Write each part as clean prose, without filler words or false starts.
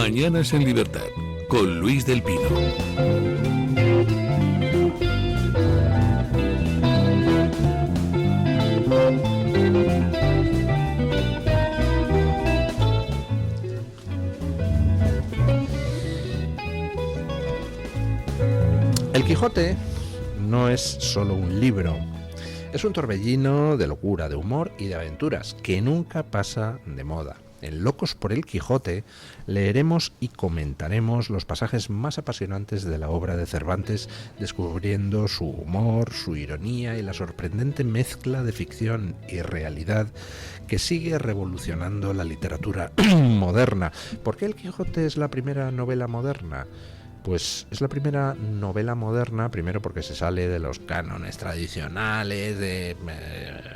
Mañanas en Libertad, con Luis del Pino. El Quijote no es solo un libro, es un torbellino de locura, de humor y de aventuras que nunca pasa de moda. En Locos por el Quijote leeremos y comentaremos los pasajes más apasionantes de la obra de Cervantes, descubriendo su humor, su ironía y la sorprendente mezcla de ficción y realidad que sigue revolucionando la literatura moderna. ¿Por qué el Quijote es la primera novela moderna? Pues es la primera novela moderna, primero porque se sale de los cánones tradicionales, de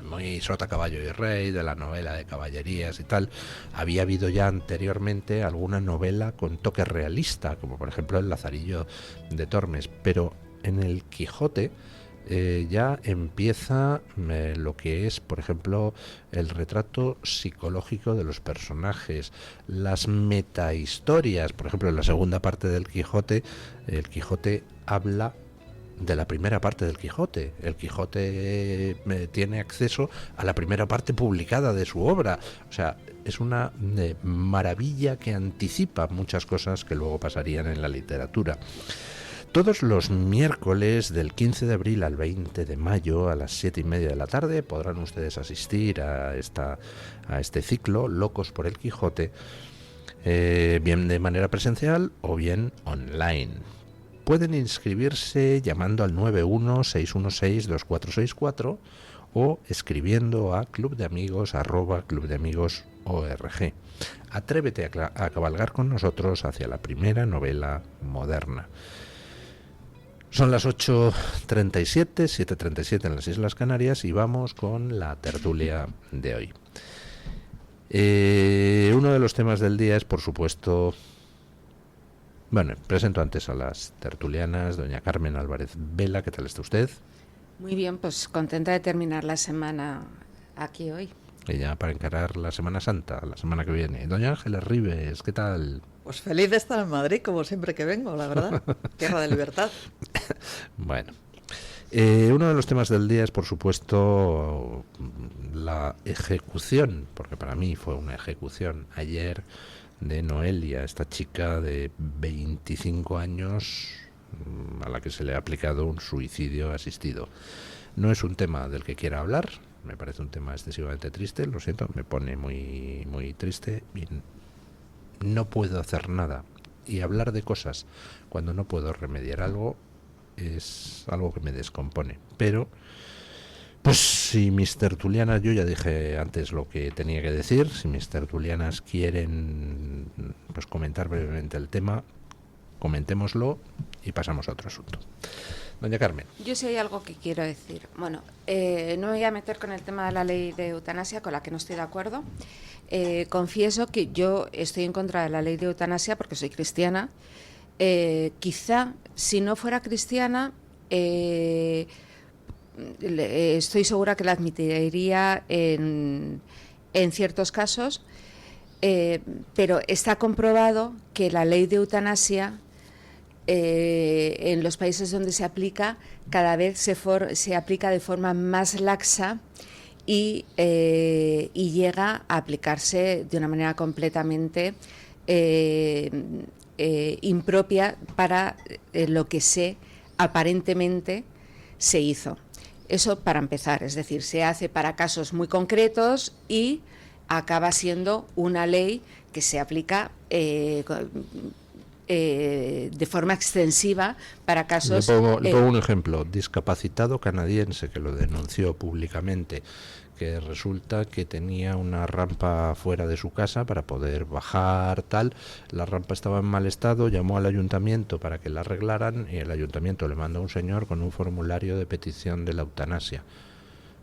muy sota, caballo y rey, de la novela de caballerías y tal. Había habido ya anteriormente alguna novela con toque realista, como por ejemplo El Lazarillo de Tormes, pero en el Quijote ya empieza lo que es, por ejemplo, el retrato psicológico de los personajes, las metahistorias. Por ejemplo, en la segunda parte del Quijote, el Quijote habla de la primera parte del Quijote. El Quijote tiene acceso a la primera parte publicada de su obra. O sea, es una maravilla que anticipa muchas cosas que luego pasarían en la literatura. Todos los miércoles del 15 de abril al 20 de mayo a las 7:30 de la tarde podrán ustedes asistir a este ciclo, Locos por el Quijote, bien de manera presencial o bien online. Pueden inscribirse llamando al 91-616-2464 o escribiendo a clubdeamigos@clubdeamigos.org. Atrévete a cabalgar con nosotros hacia la primera novela moderna. Son las 8:37, 7:37 en las Islas Canarias y vamos con la tertulia de hoy. Uno de los temas del día es, por supuesto... Bueno, presento antes a las tertulianas. Doña Carmen Álvarez Vela, ¿qué tal está usted? Muy bien, pues contenta de terminar la semana aquí hoy. Y ya para encarar la Semana Santa, la semana que viene. Doña Ángeles Ribes, ¿qué tal? Pues feliz de estar en Madrid, como siempre que vengo, la verdad. Tierra de libertad. Bueno, uno de los temas del día es, por supuesto, la ejecución, porque para mí fue una ejecución ayer, de Noelia, esta chica de 25 años a la que se le ha aplicado un suicidio asistido. No es un tema del que quiera hablar, me parece un tema excesivamente triste, lo siento, me pone muy, muy triste y no puedo hacer nada. Y hablar de cosas cuando no puedo remediar algo es algo que me descompone. Pero, pues si mis tertulianas, yo ya dije antes lo que tenía que decir, si mis tertulianas quieren pues comentar brevemente el tema, comentémoslo y pasamos a otro asunto. Doña Carmen. Yo sí hay algo que quiero decir. Bueno, no me voy a meter con el tema de la ley de eutanasia, con la que no estoy de acuerdo. Confieso que yo estoy en contra de la ley de eutanasia porque soy cristiana. Quizá, si no fuera cristiana, estoy segura que la admitiría en ciertos casos, pero está comprobado que la ley de eutanasia en los países donde se aplica cada vez se aplica de forma más laxa y llega a aplicarse de una manera completamente impropia para lo que aparentemente se hizo. Eso para empezar, es decir, se hace para casos muy concretos y acaba siendo una ley que se aplica de forma extensiva para casos... Le pongo un ejemplo, discapacitado canadiense que lo denunció públicamente, que resulta que tenía una rampa fuera de su casa para poder bajar, tal, la rampa estaba en mal estado, llamó al ayuntamiento para que la arreglaran y el ayuntamiento le mandó a un señor con un formulario de petición de la eutanasia,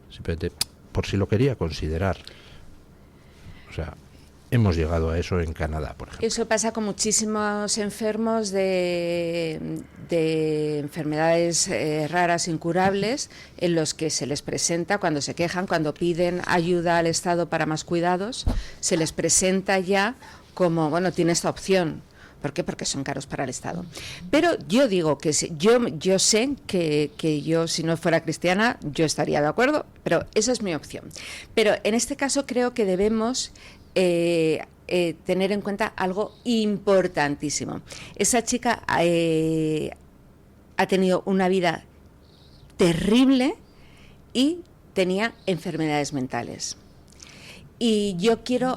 simplemente por si lo quería considerar. O sea, hemos llegado a eso en Canadá, por ejemplo. Eso pasa con muchísimos enfermos de enfermedades raras, incurables, en los que se les presenta, cuando se quejan, cuando piden ayuda al Estado para más cuidados, se les presenta ya como, bueno, tiene esta opción, ¿Por qué? Porque son caros para el Estado. Pero yo digo que yo sé que yo, si no fuera cristiana, yo estaría de acuerdo, pero esa es mi opción. Pero en este caso creo que debemos tener en cuenta algo importantísimo. Esa chica ha tenido una vida terrible y tenía enfermedades mentales. Y yo quiero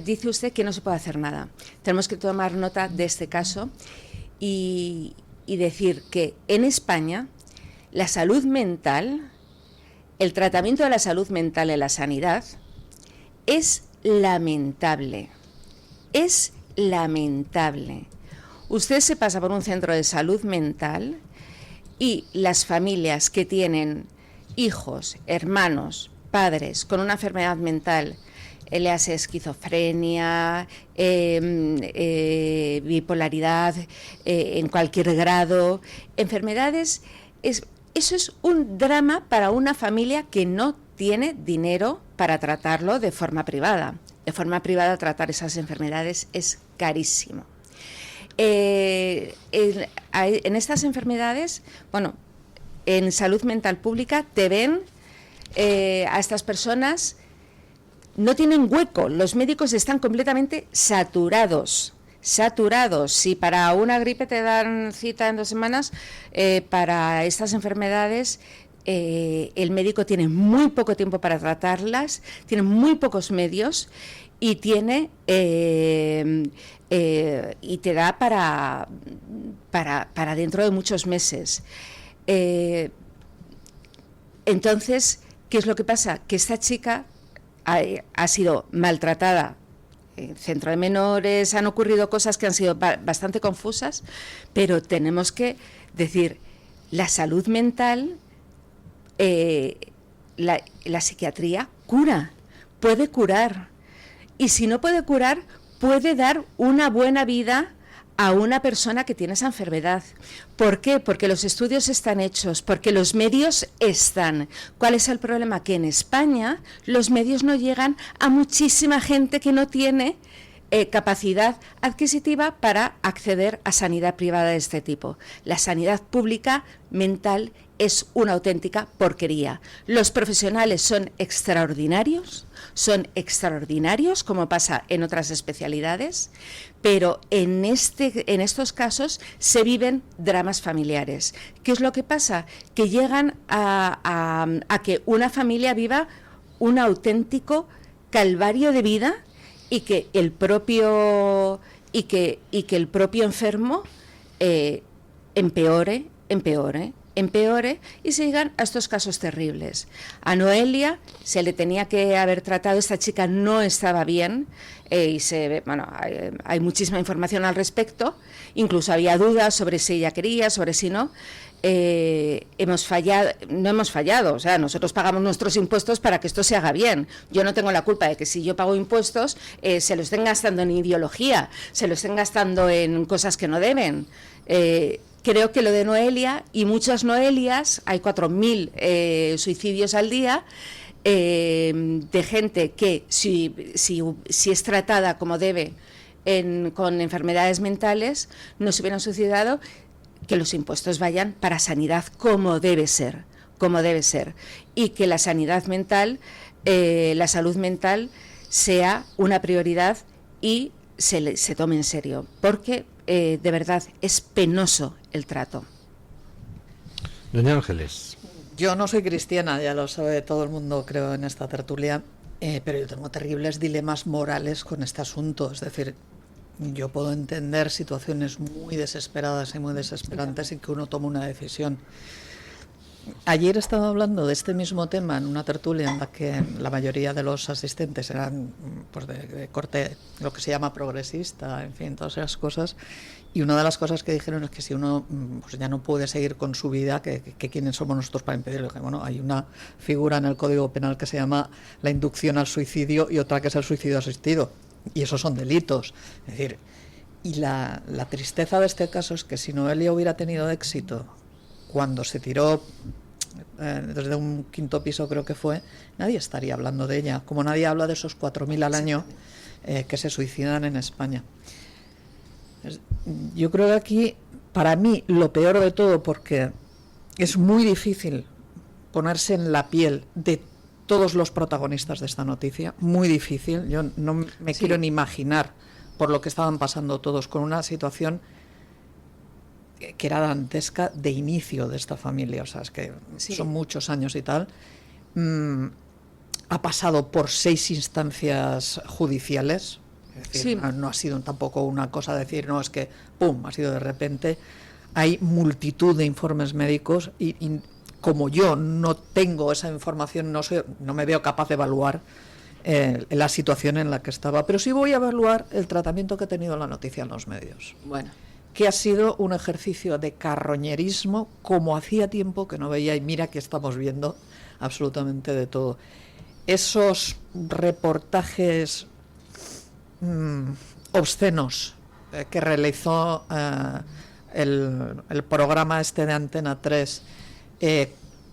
dice usted que no se puede hacer nada. Tenemos que tomar nota de este caso y decir que en España la salud mental, el tratamiento de la salud mental en la sanidad es lamentable. Es lamentable. Usted se pasa por un centro de salud mental y las familias que tienen hijos, hermanos, padres con una enfermedad mental, le hace esquizofrenia, bipolaridad en cualquier grado, enfermedades, eso es un drama para una familia que no tiene dinero para tratarlo de forma privada. De forma privada tratar esas enfermedades es carísimo. En estas enfermedades, bueno, en salud mental pública te ven a estas personas, no tienen hueco, los médicos están completamente saturados. Si para una gripe te dan cita en 2 semanas, para estas enfermedades el médico tiene muy poco tiempo para tratarlas, tiene muy pocos medios y tiene y te da para dentro de muchos meses. Entonces, ¿qué es lo que pasa? Que esta chica ha sido maltratada en centro de menores, han ocurrido cosas que han sido bastante confusas, pero tenemos que decir, la salud mental, la psiquiatría cura, puede curar, y si no puede curar, puede dar una buena vida a una persona que tiene esa enfermedad. ¿Por qué? Porque los estudios están hechos, porque los medios están. ¿Cuál es el problema? Que en España los medios no llegan a muchísima gente que no tiene capacidad adquisitiva para acceder a sanidad privada de este tipo. La sanidad pública mental es una auténtica porquería. Los profesionales son extraordinarios como pasa en otras especialidades, pero en estos casos se viven dramas familiares. ¿Qué es lo que pasa? Que llegan a que una familia viva un auténtico calvario de vida y que el propio enfermo empeore y se llegan a estos casos terribles. A Noelia se le tenía que haber tratado, esta chica no estaba bien, y hay muchísima información al respecto, incluso había dudas sobre si ella quería, sobre si no. No hemos fallado, o sea, nosotros pagamos nuestros impuestos para que esto se haga bien. Yo no tengo la culpa de que si yo pago impuestos se lo estén gastando en ideología, se lo estén gastando en cosas que no deben. Creo que lo de Noelia y muchas Noelias, hay 4.000 suicidios al día, de gente que si es tratada como debe con enfermedades mentales, no se hubieran suicidado, que los impuestos vayan para sanidad como debe ser, y que la sanidad mental, la salud mental sea una prioridad y se tome en serio, porque de verdad es penoso el trato. Doña Ángeles. Yo no soy cristiana, ya lo sabe todo el mundo, creo, en esta tertulia, pero yo tengo terribles dilemas morales con este asunto. Es decir, yo puedo entender situaciones muy desesperadas y muy desesperantes y que uno tome una decisión. Ayer estaba hablando de este mismo tema en una tertulia en la que la mayoría de los asistentes eran pues de corte, lo que se llama progresista, en fin, todas esas cosas. Y una de las cosas que dijeron es que si uno pues ya no puede seguir con su vida, que quiénes somos nosotros para impedirlo. Que, bueno, hay una figura en el Código Penal que se llama la inducción al suicidio y otra que es el suicidio asistido. Y esos son delitos. Es decir, y la tristeza de este caso es que si Noelia hubiera tenido éxito cuando se tiró desde un 5º piso, creo que fue, nadie estaría hablando de ella, como nadie habla de esos 4.000 al año que se suicidan en España. Yo creo que aquí, para mí, lo peor de todo, porque es muy difícil ponerse en la piel de todos los protagonistas de esta noticia, muy difícil. Yo no me quiero ni imaginar por lo que estaban pasando todos, con una situación que era dantesca de inicio de esta familia, o sea, es que son muchos años y tal. Ha pasado por 6 instancias judiciales, es decir, no ha sido tampoco una cosa de decir, no, es que, ¡pum!, ha sido de repente. Hay multitud de informes médicos y como yo no tengo esa información, no me veo capaz de evaluar la situación en la que estaba, pero sí voy a evaluar el tratamiento que ha tenido la noticia en los medios. Bueno, Que ha sido un ejercicio de carroñerismo como hacía tiempo que no veía, y mira que estamos viendo absolutamente de todo. Esos reportajes obscenos que realizó el programa este de Antena 3,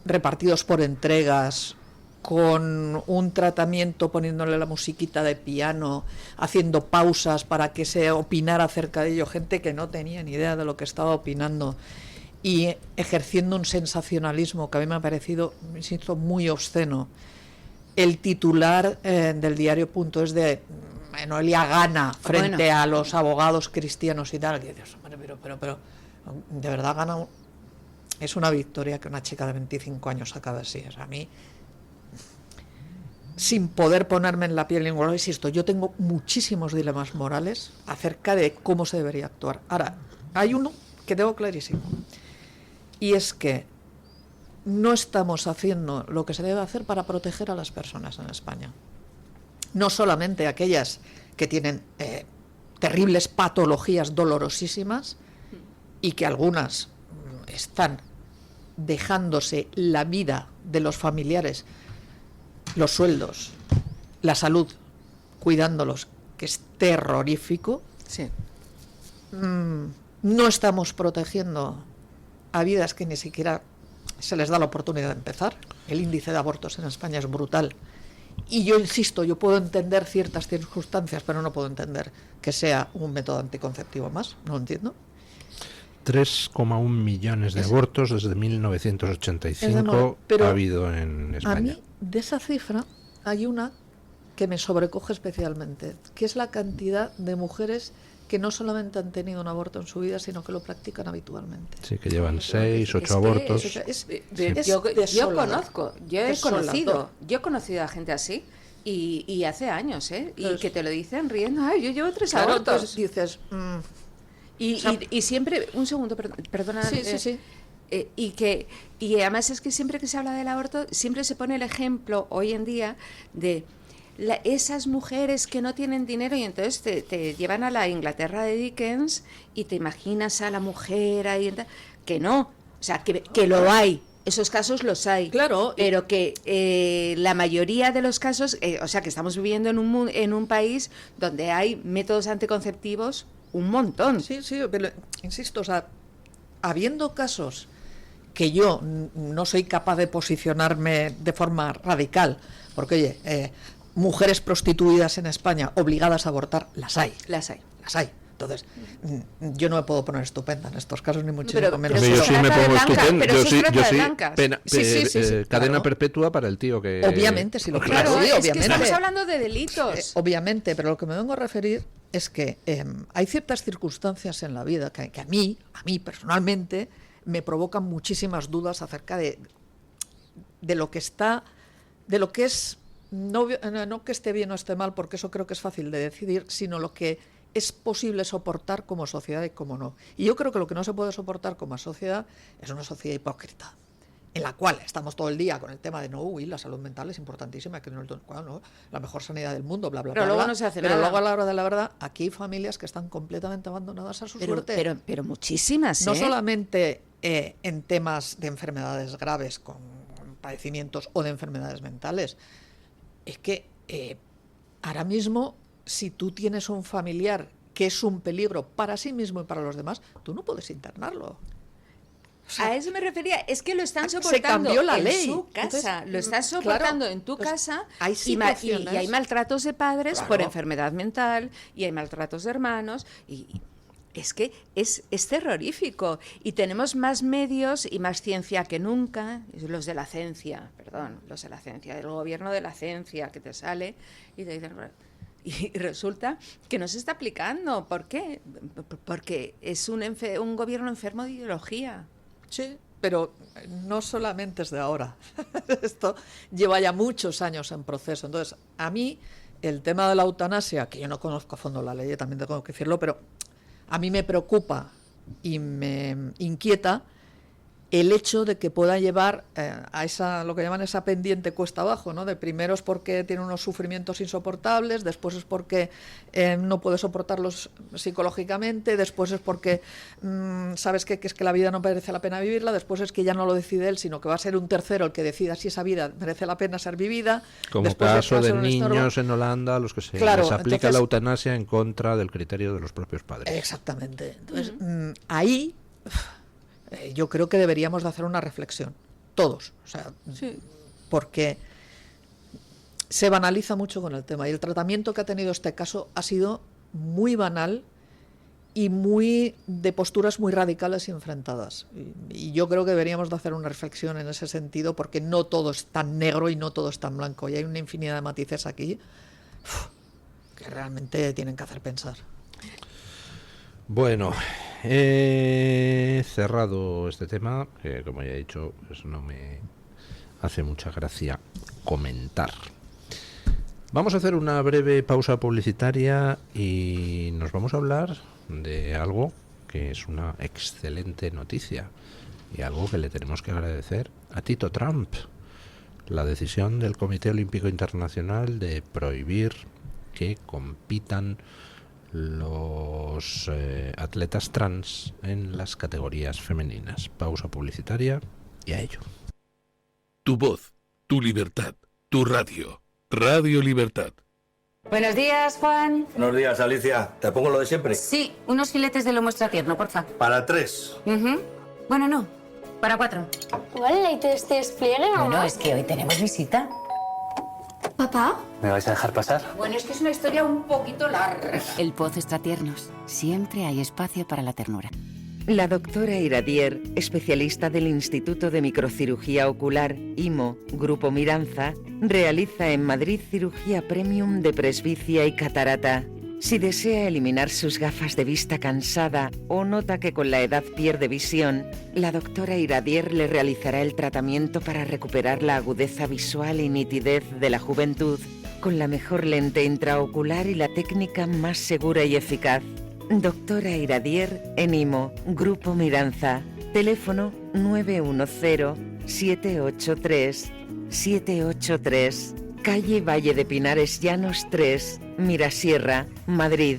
repartidos por entregas, con un tratamiento poniéndole la musiquita de piano, haciendo pausas para que se opinara acerca de ello, gente que no tenía ni idea de lo que estaba opinando, y ejerciendo un sensacionalismo que a mí me ha parecido, insisto, muy obsceno. El titular del diario.es de Noelia gana frente a los abogados cristianos y tal, que Dios, pero de verdad gana. Es una victoria que una chica de 25 años acabe así. O sea, a mí, sin poder ponerme en la piel ninguna, insisto, yo tengo muchísimos dilemas morales acerca de cómo se debería actuar. Ahora, hay uno que tengo clarísimo, y es que no estamos haciendo lo que se debe hacer para proteger a las personas en España. No solamente aquellas que tienen terribles patologías dolorosísimas y que algunas están dejándose la vida de los familiares, los sueldos, la salud, cuidándolos, que es terrorífico. sí. No estamos protegiendo a vidas que ni siquiera se les da la oportunidad de empezar. El índice de abortos en España es brutal. Y yo insisto, yo puedo entender ciertas circunstancias, pero no puedo entender que sea un método anticonceptivo más. No lo entiendo. 3,1 millones de abortos desde 1985 pero ha habido en España. A mí, de esa cifra, hay una que me sobrecoge especialmente, que es la cantidad de mujeres que no solamente han tenido un aborto en su vida, sino que lo practican habitualmente. Sí, que llevan 6, 8 abortos. Yo Desolador. he conocido a gente así y hace años, y Entonces, que te lo dicen riendo, ay, yo llevo 3 Claro, abortos. entonces dices, Y siempre, un segundo, perdona. Sí. Y además es que siempre que se habla del aborto, siempre se pone el ejemplo hoy en día de esas mujeres que no tienen dinero, y entonces te llevan a la Inglaterra de Dickens y te imaginas a la mujer ahí, que no, o sea, que lo hay. Esos casos los hay, Claro, pero que la mayoría de los casos, o sea, que estamos viviendo en un país donde hay métodos anticonceptivos un montón. Sí, pero insisto, o sea, habiendo casos que yo no soy capaz de posicionarme de forma radical, porque oye, mujeres prostituidas en España obligadas a abortar, las hay. Entonces, yo no me puedo poner estupenda en estos casos, ni muchísimo menos. Yo sí me pongo estupendo. Pero Yo sí, Sí, cadena claro. perpetua para el tío que... Obviamente, si lo Claro, sí, es obviamente. que estamos hablando de delitos. Obviamente, pero lo que me vengo a referir es que hay ciertas circunstancias en la vida que a mí personalmente me provocan muchísimas dudas acerca de lo que está, de lo que es, no que esté bien o esté mal, porque eso creo que es fácil de decidir, sino lo que es posible soportar como sociedad y cómo no. Y yo creo que lo que no se puede soportar como sociedad es una sociedad hipócrita, en la cual estamos todo el día con el tema de la salud mental es importantísima, que la mejor sanidad del mundo, bla, bla, Pero bla. luego bla. no se hace Pero nada. luego, a la hora de la verdad, aquí hay familias que están completamente abandonadas a su suerte. Pero muchísimas, No solamente en temas de enfermedades graves con padecimientos o de enfermedades mentales. Es que ahora mismo, si tú tienes un familiar que es un peligro para sí mismo y para los demás, tú no puedes internarlo. O sea, a eso me refería, es que lo están se soportando cambió la en ley. su casa, Entonces, lo estás claro, soportando en tu entonces, casa hay y situaciones- hay maltratos de padres Claro. por enfermedad mental y hay maltratos de hermanos y Es que es terrorífico y tenemos más medios y más ciencia que nunca, los de la ciencia, del gobierno de la ciencia que te sale y te dicen... Y resulta que no se está aplicando. ¿Por qué? Porque es un gobierno enfermo de ideología. Sí, pero no solamente es de ahora. Esto lleva ya muchos años en proceso. Entonces, a mí, el tema de la eutanasia, que yo no conozco a fondo la ley, también tengo que decirlo, pero a mí me preocupa y me inquieta el hecho de que pueda llevar a esa, lo que llaman esa pendiente cuesta abajo, ¿no? De primero es porque tiene unos sufrimientos insoportables, después es porque no puede soportarlos psicológicamente, después es porque sabes que es que la vida no merece la pena vivirla, después es que ya no lo decide él, sino que va a ser un tercero el que decida si esa vida merece la pena ser vivida. Como después caso de niños en Holanda a los que se les aplica entonces, la eutanasia en contra del criterio de los propios padres. Exactamente. Entonces, ahí... yo creo que deberíamos de hacer una reflexión, todos, o sea, sí, porque se banaliza mucho con el tema y el tratamiento que ha tenido este caso ha sido muy banal y muy de posturas muy radicales y enfrentadas. Y yo creo que deberíamos de hacer una reflexión en ese sentido porque no todo es tan negro y no todo es tan blanco y hay una infinidad de matices aquí que realmente tienen que hacer pensar. Bueno, he cerrado este tema, que como ya he dicho, pues no me hace mucha gracia comentar. Vamos a hacer una breve pausa publicitaria y nos vamos a hablar de algo que es una excelente noticia y algo que le tenemos que agradecer a Tito Trump. La decisión del Comité Olímpico Internacional de prohibir que compitan los atletas trans en las categorías femeninas. Pausa publicitaria y a ello. Tu voz, tu libertad, tu radio. Radio Libertad. Buenos días, Juan. Buenos días, Alicia. ¿Te pongo lo de siempre? Sí, unos filetes de lomo extra tierno, porfa. Para 3. Bueno, no, para 4. ¿Cuál leite de este despliegue, mamá? No, es que hoy tenemos visita. ¿Papá? ¿Me vais a dejar pasar? Bueno, es que es una historia un poquito larga. El Poz Extratiernos. Siempre hay espacio para la ternura. La doctora Iradier, especialista del Instituto de Microcirugía Ocular, IMO, Grupo Miranza, realiza en Madrid cirugía premium de presbicia y catarata. Si desea eliminar sus gafas de vista cansada o nota que con la edad pierde visión, la doctora Iradier le realizará el tratamiento para recuperar la agudeza visual y nitidez de la juventud con la mejor lente intraocular y la técnica más segura y eficaz. Doctora Iradier en IMO, Grupo Miranza. Teléfono 910-783-783. Calle Valle de Pinares Llanos 3, Mirasierra, Madrid.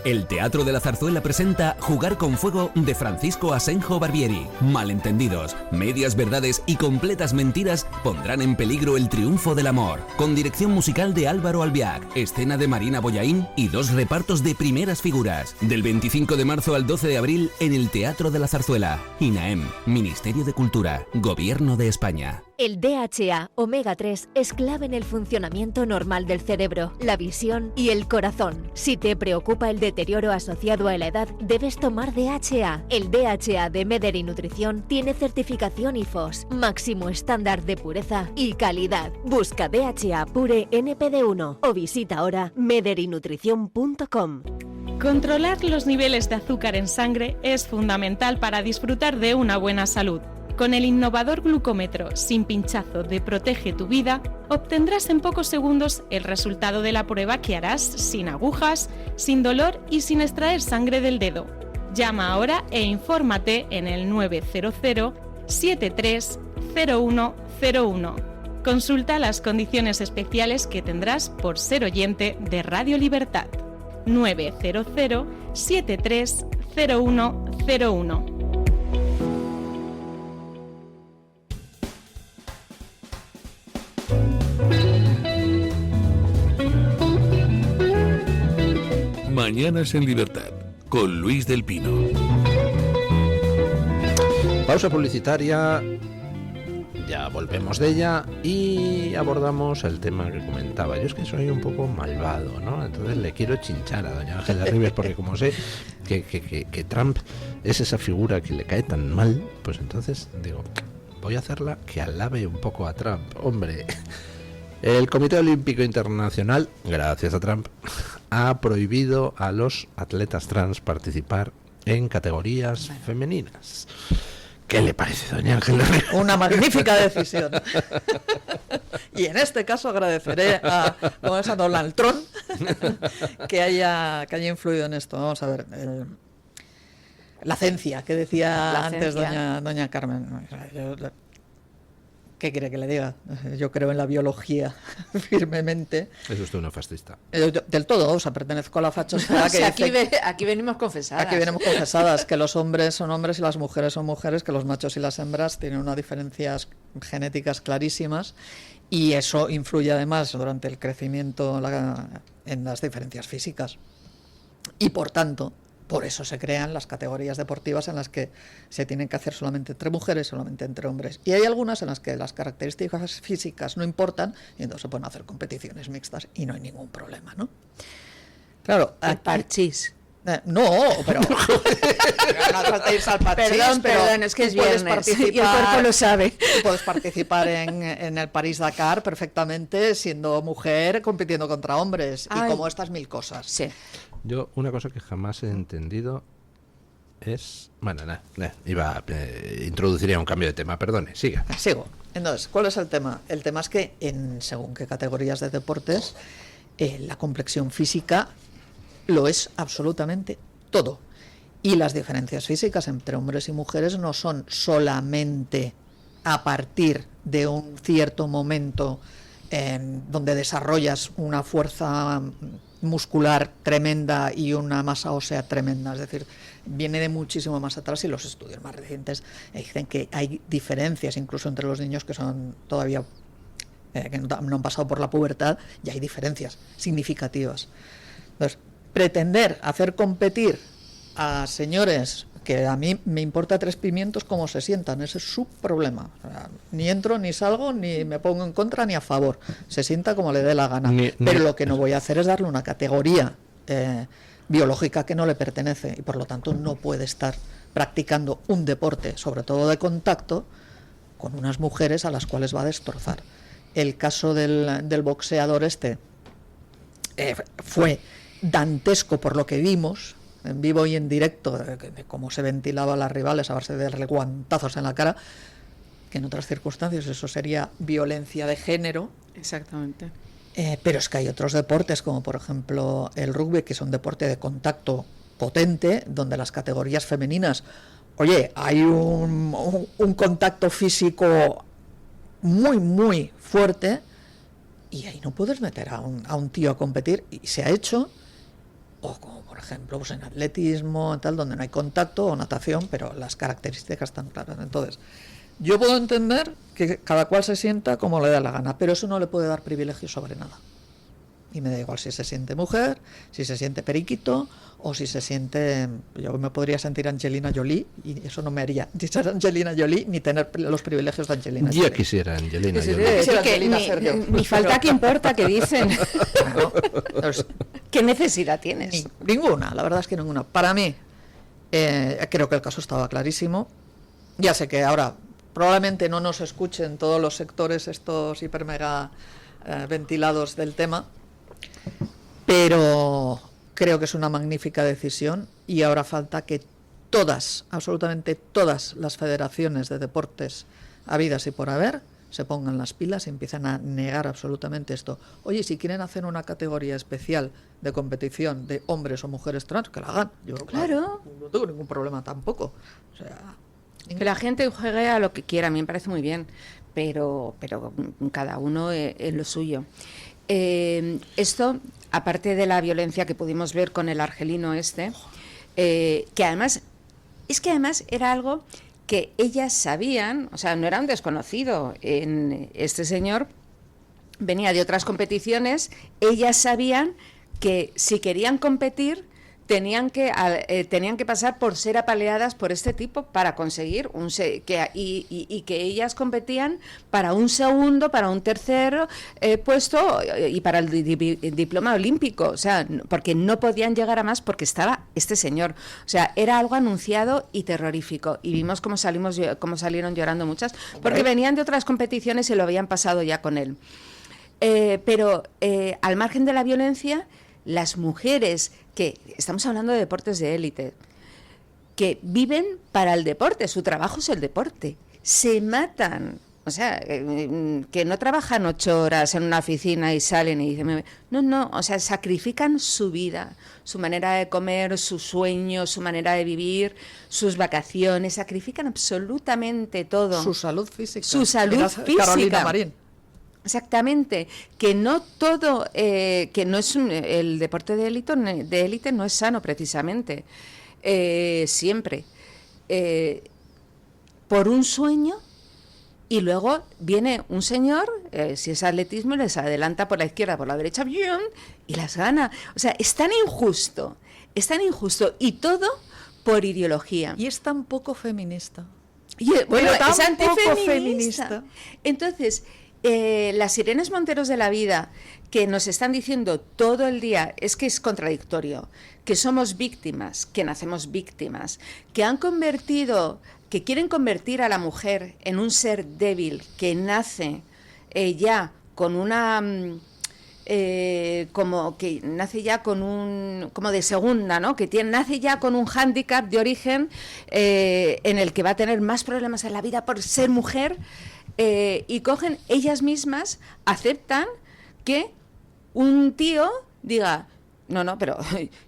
El Teatro de la Zarzuela presenta Jugar con Fuego de Francisco Asenjo Barbieri. Malentendidos, medias verdades y completas mentiras pondrán en peligro el triunfo del amor. Con dirección musical de Álvaro Albiac, escena de Marina Boyaín y 2 repartos de primeras figuras. Del 25 de marzo al 12 de abril en el Teatro de la Zarzuela. INAEM, Ministerio de Cultura, Gobierno de España. El DHA omega 3 es clave en el funcionamiento normal del cerebro, la visión y el corazón. Si te preocupa el deterioro asociado a la edad, debes tomar DHA. El DHA de Mederi Nutrición tiene certificación IFOS, máximo estándar de pureza y calidad. Busca DHA Pure NPD1 o visita ahora mederinutrición.com. Controlar los niveles de azúcar en sangre es fundamental para disfrutar de una buena salud. Con el innovador glucómetro sin pinchazo de Protege tu Vida, obtendrás en pocos segundos el resultado de la prueba que harás sin agujas, sin dolor y sin extraer sangre del dedo. Llama ahora e infórmate en el 900-730101. Consulta las condiciones especiales que tendrás por ser oyente de Radio Libertad. 900-730101. Mañanas en Libertad, con Luis del Pino. Pausa publicitaria. ya volvemos de ella y abordamos el tema que comentaba. Yo es que soy un poco malvado, ¿no? Entonces le quiero chinchar a doña Ángela Ribes, porque como sé que Trump es esa figura que le cae tan mal, pues entonces digo, voy a hacerla que alabe un poco a Trump. Hombre, el Comité Olímpico Internacional, gracias a Trump, ha prohibido a los atletas trans participar en categorías femeninas. ¿Qué le parece, doña Ángela? Una magnífica decisión. Y en este caso agradeceré a Donald Trump que haya influido en esto. Vamos a ver, la ciencia que decía antes doña Carmen. ¿Qué quiere que le diga? Yo creo en la biología firmemente. Es usted una fascista. Del todo, o sea, pertenezco a la fachosfera. O sea, aquí venimos confesadas. Aquí venimos confesadas, que los hombres son hombres y las mujeres son mujeres, que los machos y las hembras tienen unas diferencias genéticas clarísimas, y eso influye además durante el crecimiento en las diferencias físicas. Y por tanto, por eso se crean las categorías deportivas en las que se tienen que hacer solamente entre mujeres, solamente entre hombres. Y hay algunas en las que las características físicas no importan, y entonces se pueden hacer competiciones mixtas y no hay ningún problema, ¿no? Claro, el parchís. No, pero no falta irse al parchís. Perdón, es que es viernes y el cuerpo lo sabe. Tú puedes participar en el París-Dakar perfectamente siendo mujer compitiendo contra hombres. Ay. Y como estas mil cosas. Sí. Yo, una cosa que jamás he entendido es... Bueno, introduciría un cambio de tema, perdone, siga. Sigo. Entonces, ¿cuál es el tema? El tema es que según qué categorías de deportes, la complexión física lo es absolutamente todo. Y las diferencias físicas entre hombres y mujeres no son solamente a partir de un cierto momento donde desarrollas una fuerza muscular tremenda y una masa ósea tremenda, es decir, viene de muchísimo más atrás, y los estudios más recientes dicen que hay diferencias incluso entre los niños que son todavía que no han pasado por la pubertad, y hay diferencias significativas. Entonces, pretender hacer competir a señores que a mí me importa tres pimientos cómo se sientan, ese es su problema. O sea, ni entro, ni salgo, ni me pongo en contra, ni a favor. Se sienta como le dé la gana. Pero lo que no voy a hacer es darle una categoría biológica que no le pertenece, y por lo tanto no puede estar practicando un deporte, sobre todo de contacto, con unas mujeres a las cuales va a destrozar. El caso del boxeador fue dantesco por lo que vimos en vivo y en directo, de cómo se ventilaba a las rivales a base de darle guantazos en la cara, que en otras circunstancias eso sería violencia de género. Exactamente. Pero es que hay otros deportes, como por ejemplo el rugby, que es un deporte de contacto potente, donde las categorías femeninas, oye, hay un contacto físico muy, muy fuerte, y ahí no puedes meter a un tío a competir, y se ha hecho. O como por ejemplo pues en atletismo, tal, donde no hay contacto, o natación, pero las características están claras. Entonces, yo puedo entender que cada cual se sienta como le da la gana, pero eso no le puede dar privilegios sobre nada. Y me da igual si se siente mujer, si se siente periquito, o si se siente... Yo me podría sentir Angelina Jolie, y eso no me haría ni ser Angelina Jolie, ni tener los privilegios de Angelina Jolie. Yo quisiera Angelina Jolie. Ni falta que importa, que dicen. Claro. Entonces, ¿qué necesidad tienes? Ninguna, la verdad es que ninguna. Para mí, creo que el caso estaba clarísimo. Ya sé que ahora probablemente no nos escuchen todos los sectores estos hiper mega ventilados del tema, pero creo que es una magnífica decisión, y ahora falta que todas, absolutamente todas las federaciones de deportes habidas y por haber se pongan las pilas y empiezan a negar absolutamente esto. Oye, si quieren hacer una categoría especial de competición de hombres o mujeres trans, que la hagan. Yo, claro, no tengo ningún problema tampoco. O sea, que la gente juegue a lo que quiera, a mí me parece muy bien, pero cada uno en lo suyo. Esto, aparte de la violencia que pudimos ver con el argelino que además era algo que ellas sabían, o sea, no era un desconocido. Este señor venía de otras competiciones, ellas sabían que si querían competir tenían que pasar por ser apaleadas por este tipo para conseguir y que ellas competían para un segundo, para un tercer puesto y para el diploma olímpico, o sea, porque no podían llegar a más porque estaba este señor. O sea, era algo anunciado y terrorífico, y vimos cómo salieron llorando muchas, porque venían de otras competiciones y lo habían pasado ya con él. Pero al margen de la violencia, las mujeres que, estamos hablando de deportes de élite, que viven para el deporte, su trabajo es el deporte, se matan, o sea, que no trabajan 8 horas en una oficina y salen y dicen, no, o sea, sacrifican su vida, su manera de comer, sus sueños, su manera de vivir, sus vacaciones, sacrifican absolutamente todo. Su salud física. Su salud física. Carolina Marín. Exactamente, que no todo, que no es el deporte de élite no es sano precisamente, siempre, por un sueño, y luego viene un señor, si es atletismo, les adelanta por la izquierda, por la derecha, y las gana. O sea, es tan injusto, y todo por ideología. Y es tan poco feminista. Bueno, es antifeminista. Entonces, las Irenes Monteros de la vida, que nos están diciendo todo el día, es que es contradictorio, que somos víctimas, que nacemos víctimas, que quieren convertir a la mujer en un ser débil, que nace ya con una... como de segunda, ¿no? Nace ya con un hándicap de origen en el que va a tener más problemas en la vida por ser mujer. Y cogen, ellas mismas aceptan que un tío diga, no, pero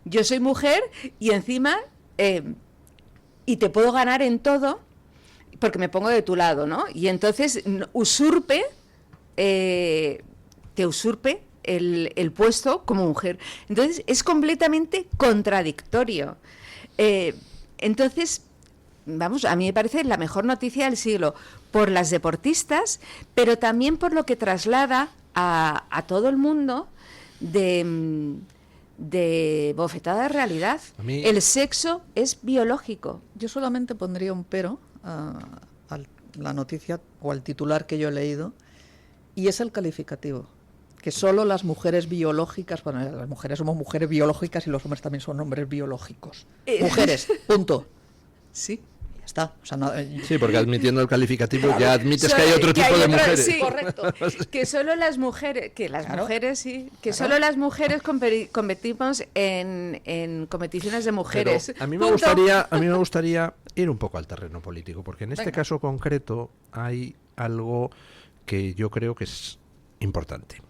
yo soy mujer y encima y te puedo ganar en todo porque me pongo de tu lado, ¿no? Y entonces te usurpe el puesto como mujer. Entonces es completamente contradictorio. Entonces, vamos, a mí me parece la mejor noticia del siglo por las deportistas, pero también por lo que traslada a todo el mundo de bofetada de realidad. El sexo es biológico. Yo solamente pondría un pero a la noticia o al titular que yo he leído, y es el calificativo. Que solo las mujeres biológicas, bueno, las mujeres somos mujeres biológicas y los hombres también son hombres biológicos. Mujeres, punto. Sí. Está. O sea, no, sí, porque admitiendo el calificativo ya admites que hay otro tipo de mujeres. Sí, correcto. Que solo las mujeres, solo las mujeres competimos en competiciones de mujeres. Pero a mí me gustaría ir un poco al terreno político, porque en este caso concreto hay algo que yo creo que es importante.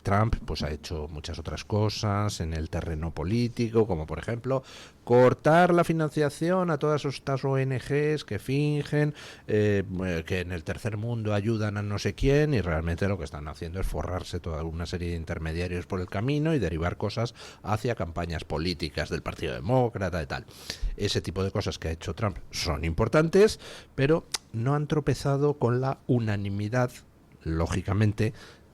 Trump pues ha hecho muchas otras cosas en el terreno político, como por ejemplo cortar la financiación a todas estas ONGs que fingen que en el tercer mundo ayudan a no sé quién, y realmente lo que están haciendo es forrarse toda una serie de intermediarios por el camino y derivar cosas hacia campañas políticas del Partido Demócrata y tal. Ese tipo de cosas que ha hecho Trump son importantes, pero no han tropezado con la unanimidad, lógicamente,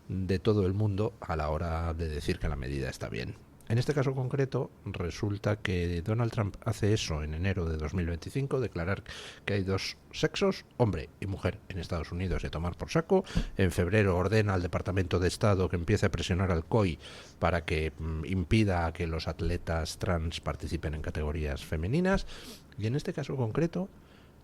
de todo el mundo a la hora de decir que la medida está bien. En este caso concreto, resulta que Donald Trump hace eso en enero de 2025, declarar que hay 2 sexos, hombre y mujer, en Estados Unidos, y a tomar por saco. En febrero ordena al Departamento de Estado que empiece a presionar al COI para que impida que los atletas trans participen en categorías femeninas. Y en este caso concreto,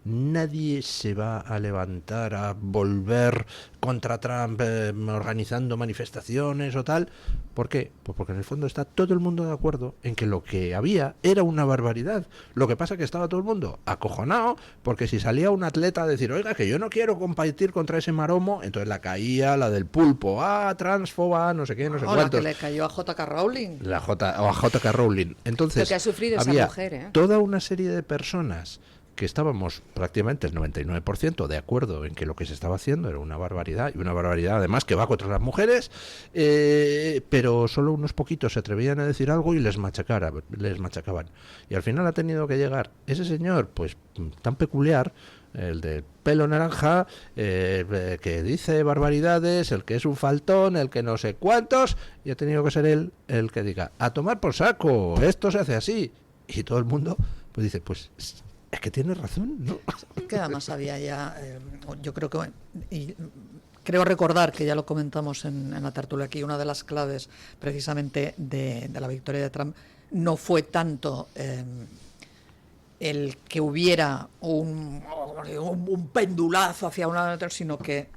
nadie se va a levantar a volver contra Trump organizando manifestaciones o tal. ¿Por qué? Pues porque en el fondo está todo el mundo de acuerdo en que lo que había era una barbaridad. Lo que pasa es que estaba todo el mundo acojonado, porque si salía un atleta a decir, oiga, que yo no quiero competir contra ese maromo, entonces la caía la del pulpo, transfoba, no sé qué, no sé cuántos. La que le cayó a J.K. Rowling. A J.K. Rowling. Entonces, lo que ha sufrido había esa mujer, toda una serie de personas que estábamos prácticamente el 99% de acuerdo en que lo que se estaba haciendo era una barbaridad, y una barbaridad además que va contra las mujeres, pero solo unos poquitos se atrevían a decir algo y les machacaban. Y al final ha tenido que llegar ese señor, pues tan peculiar, el del pelo naranja, que dice barbaridades, el que es un faltón, el que no sé cuántos, y ha tenido que ser él el que diga, a tomar por saco, esto se hace así. Y todo el mundo pues dice, pues es que tiene razón, ¿no? Que además había ya, yo creo que, y creo recordar que ya lo comentamos en la tertulia aquí, una de las claves precisamente de la victoria de Trump no fue tanto el que hubiera un pendulazo hacia una u otra, sino que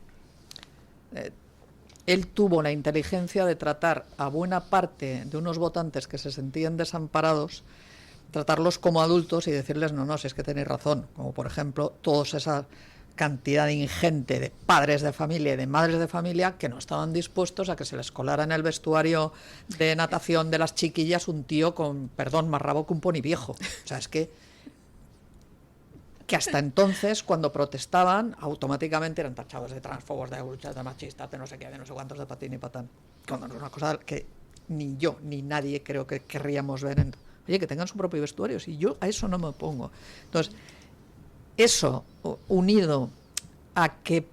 él tuvo la inteligencia de tratar a buena parte de unos votantes que se sentían desamparados, tratarlos como adultos y decirles, no, si es que tenéis razón, como por ejemplo toda esa cantidad ingente de padres de familia y de madres de familia que no estaban dispuestos a que se les colara en el vestuario de natación de las chiquillas un tío con, perdón, más rabo que un poni viejo. O sea, es que hasta entonces, cuando protestaban, automáticamente eran tachados de transfobos, de luchas, de machistas, de no sé qué, de no sé cuántos, de patín y patán. Cuando no es una cosa que ni yo ni nadie creo que querríamos ver en... Oye, que tengan su propio vestuario, si yo a eso no me opongo. Entonces, eso unido a que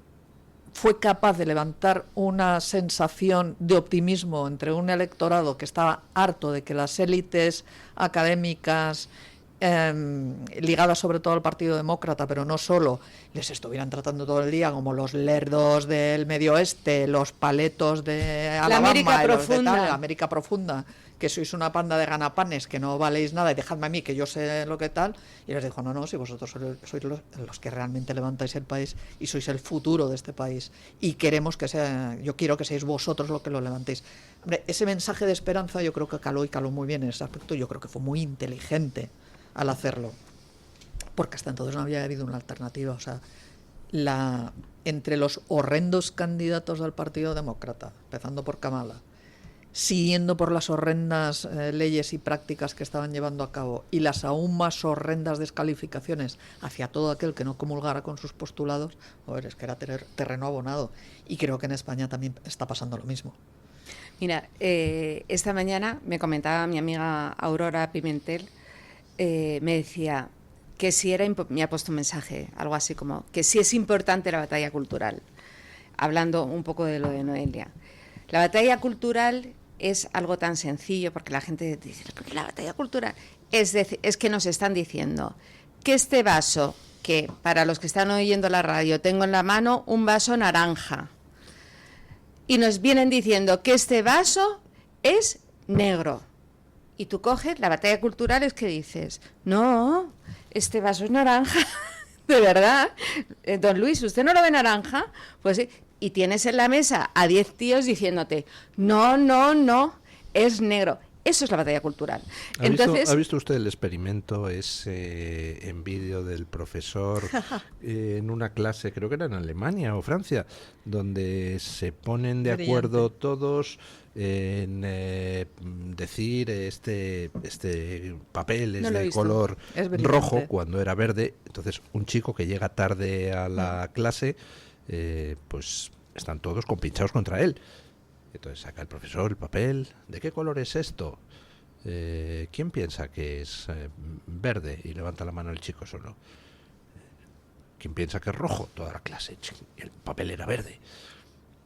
fue capaz de levantar una sensación de optimismo entre un electorado que estaba harto de que las élites académicas, ligadas sobre todo al Partido Demócrata, pero no solo, les estuvieran tratando todo el día como los lerdos del Medio Oeste, los paletos de Alabama, la América profunda, que sois una panda de ganapanes, que no valéis nada y dejadme a mí que yo sé lo que tal. Y les dijo, no, si vosotros sois los que realmente levantáis el país y sois el futuro de este país y queremos que sea, yo quiero que seáis vosotros los que lo levantéis. Hombre, ese mensaje de esperanza yo creo que caló muy bien en ese aspecto. Yo creo que fue muy inteligente al hacerlo, porque hasta entonces no había habido una alternativa. O sea, entre los horrendos candidatos del Partido Demócrata, empezando por Kamala, siguiendo por las horrendas leyes y prácticas que estaban llevando a cabo y las aún más horrendas descalificaciones hacia todo aquel que no comulgara con sus postulados, es que era terreno abonado. Y creo que en España también está pasando lo mismo. Mira, esta mañana me comentaba mi amiga Aurora Pimentel, me decía que si era, me ha puesto un mensaje, algo así como, que si es importante la batalla cultural, hablando un poco de lo de Noelia. La batalla cultural es algo tan sencillo, porque la gente dice, la batalla cultural es que nos están diciendo que este vaso, que para los que están oyendo la radio, tengo en la mano un vaso naranja, y nos vienen diciendo que este vaso es negro. Y tú coges, la batalla cultural es que dices, no, este vaso es naranja, de verdad. Don Luis, ¿usted no lo ve naranja? Pues sí. Y tienes en la mesa a 10 tíos diciéndote, no, es negro. Eso es la batalla cultural. ¿Ha visto usted el experimento ese en vídeo del profesor en una clase, creo que era en Alemania o Francia, donde se ponen de acuerdo todos en decir este papel es de color rojo cuando era verde? Entonces un chico que llega tarde a la clase, pues están todos compinchados contra él. Entonces saca el profesor el papel. ¿De qué color es esto? ¿Quién piensa que es verde? Y levanta la mano el chico solo. ¿Quién piensa que es rojo? Toda la clase. El papel era verde.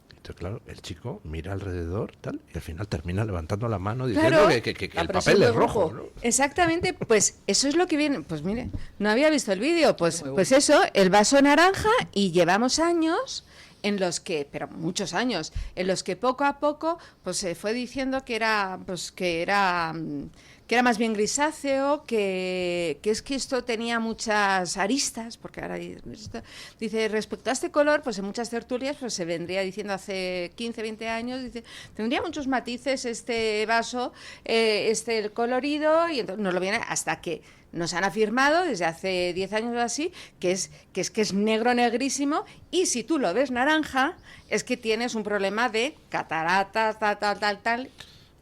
Entonces, claro, el chico mira alrededor tal y al final termina levantando la mano diciendo que el papel es rojo, ¿no? Exactamente, pues eso es lo que viene. Pues mire, no había visto el vídeo. Pues eso, el vaso naranja, y llevamos años en los que, pero muchos años, en los que poco a poco pues se fue diciendo que era más bien grisáceo, que es que esto tenía muchas aristas, porque ahora dice, respecto a este color, pues en muchas tertulias pues se vendría diciendo hace 15, 20 años, dice, tendría muchos matices este vaso, el colorido, y entonces nos lo viene hasta que nos han afirmado desde hace 10 años o así que es negro, negrísimo, y si tú lo ves naranja es que tienes un problema de cataratas, tal.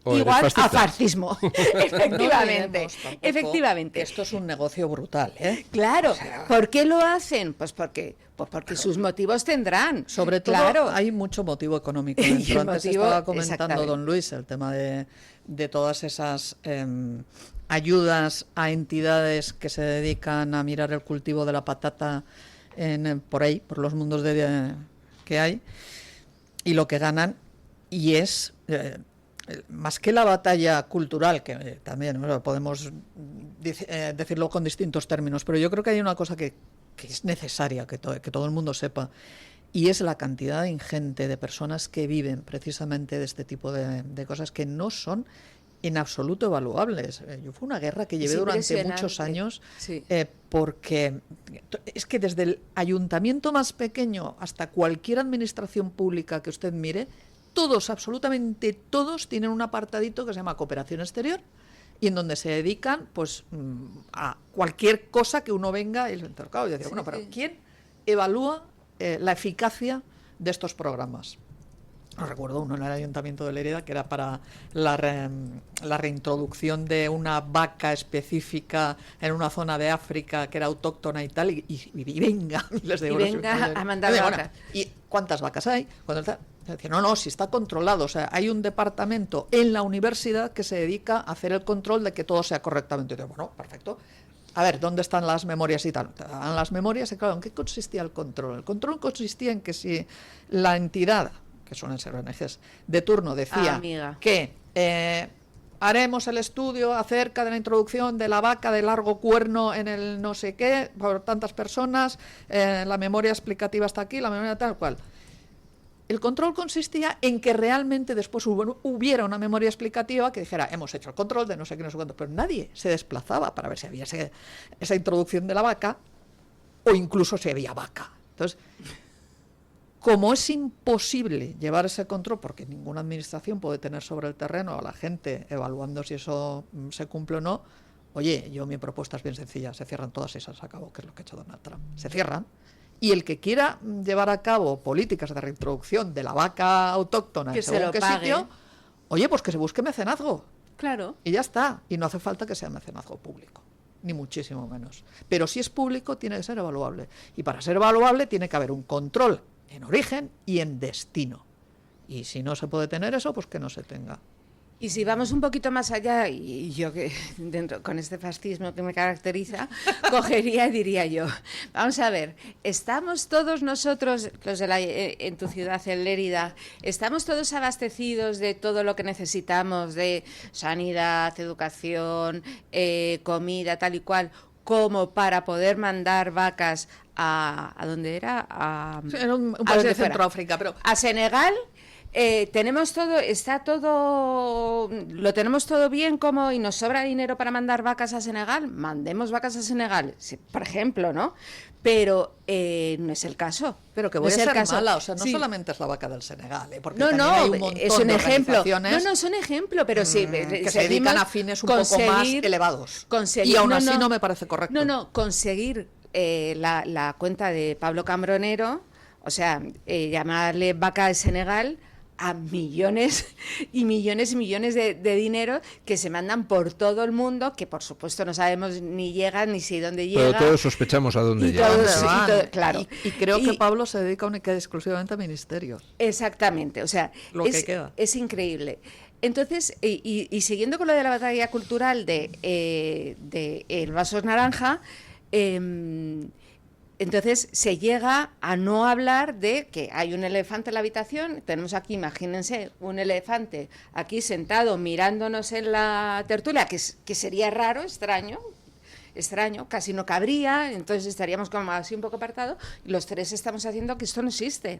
O igual a fascismo. Efectivamente. No efectivamente. Esto es un negocio brutal, ¿eh? Claro. O sea, ¿por qué lo hacen? Pues porque sus motivos tendrán. Sobre todo hay mucho motivo económico dentro. Antes estaba comentando don Luis el tema de todas esas ayudas a entidades que se dedican a mirar el cultivo de la patata por ahí, por los mundos que hay, y lo que ganan, y es más que la batalla cultural, que también podemos decirlo con distintos términos, pero yo creo que hay una cosa que es necesaria que todo el mundo sepa, y es la cantidad ingente de personas que viven precisamente de este tipo de cosas que no son en absoluto evaluables. Yo fue una guerra que llevé durante muchos años, sí. Porque es que desde el ayuntamiento más pequeño hasta cualquier administración pública que usted mire, todos, absolutamente todos, tienen un apartadito que se llama cooperación exterior, y en donde se dedican pues a cualquier cosa que uno venga y les interroga y decir, bueno, pero ¿quién evalúa la eficacia de estos programas? No recuerdo uno en el Ayuntamiento de Lérida que era para la reintroducción de una vaca específica en una zona de África que era autóctona y tal, y venga, miles de euros. Y venga a mandar vacas. ¿Y cuántas vacas hay? Decía, no, si está controlado. O sea, hay un departamento en la universidad que se dedica a hacer el control de que todo sea correctamente. Bueno, perfecto. A ver, ¿dónde están las memorias y tal? Te dan las memorias y claro, ¿en qué consistía el control? El control consistía en que si la entidad, que suelen ser ONGs, de turno decía que haremos el estudio acerca de la introducción de la vaca de largo cuerno en el no sé qué, por tantas personas, la memoria explicativa está aquí, la memoria tal cual. El control consistía en que realmente después hubiera una memoria explicativa que dijera, hemos hecho el control de no sé qué, no sé cuánto, pero nadie se desplazaba para ver si había esa introducción de la vaca o incluso si había vaca. Entonces, como es imposible llevar ese control, porque ninguna administración puede tener sobre el terreno a la gente evaluando si eso se cumple o no, oye, mi propuesta es bien sencilla, se cierran todas y se acabó, que es lo que ha hecho Donald Trump. Se cierran. Y el que quiera llevar a cabo políticas de reintroducción de la vaca autóctona en según qué sitio, oye, pues que se busque mecenazgo. Claro. Y ya está. Y no hace falta que sea mecenazgo público, ni muchísimo menos. Pero si es público, tiene que ser evaluable. Y para ser evaluable tiene que haber un control en origen y en destino. Y si no se puede tener eso, pues que no se tenga. Y si vamos un poquito más allá, y yo que con este fascismo que me caracteriza, cogería y diría yo, vamos a ver, estamos todos nosotros, los de en tu ciudad, en Lérida, estamos todos abastecidos de todo lo que necesitamos, de sanidad, educación, comida, tal y cual, como para poder mandar vacas ¿a dónde era? Era un país de Centroáfrica, pero a Senegal. Tenemos todo, lo tenemos todo bien como y nos sobra dinero para mandar vacas a Senegal, mandemos vacas a Senegal, por ejemplo, ¿no? Pero no es el caso. Pero que voy a ser mala, o sea, no solamente es la vaca del Senegal, porque no, hay un montón es un de ejemplo. No, es un ejemplo, pero sí que se dedican a fines un poco más elevados. Y aún así no me parece correcto. Conseguir la cuenta de Pablo Cambronero, o sea, llamarle vaca de Senegal a millones y millones y millones de dinero que se mandan por todo el mundo, que por supuesto no sabemos ni llegan ni si dónde llega. Pero todos sospechamos a dónde llegan. Claro. Y creo que Pablo se dedica única y exclusivamente a ministerios. Exactamente, o sea, es increíble. Entonces, y siguiendo con lo de la batalla cultural de El vaso es naranja, entonces se llega a no hablar de que hay un elefante en la habitación. Tenemos aquí, imagínense, un elefante aquí sentado mirándonos en la tertulia, que sería raro, extraño, casi no cabría, entonces estaríamos como así un poco apartados, y los tres estamos haciendo que esto no existe.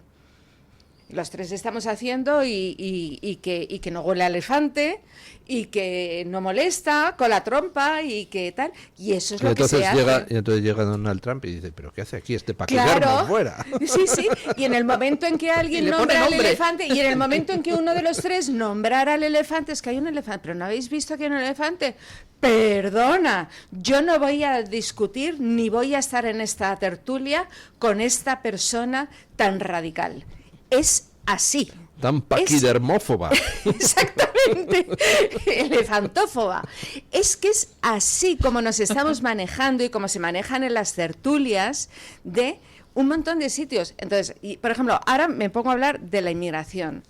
Los tres estamos haciendo y que no huele a elefante y que no molesta con la trompa y que tal. Y eso es lo que se hace. Y entonces llega Donald Trump y dice, ¿pero qué hace aquí este paquillarnos fuera? Sí. Y en el momento en que alguien nombra al elefante, y en el momento en que uno de los tres nombrara al elefante, es que hay un elefante, pero ¿no habéis visto que hay un elefante? Perdona, yo no voy a discutir ni voy a estar en esta tertulia con esta persona tan radical. Es así. Tan paquidermófoba. Exactamente. Elefantófoba. Es que es así como nos estamos manejando y como se manejan en las tertulias de un montón de sitios. Entonces, por ejemplo, ahora me pongo a hablar de la inmigración.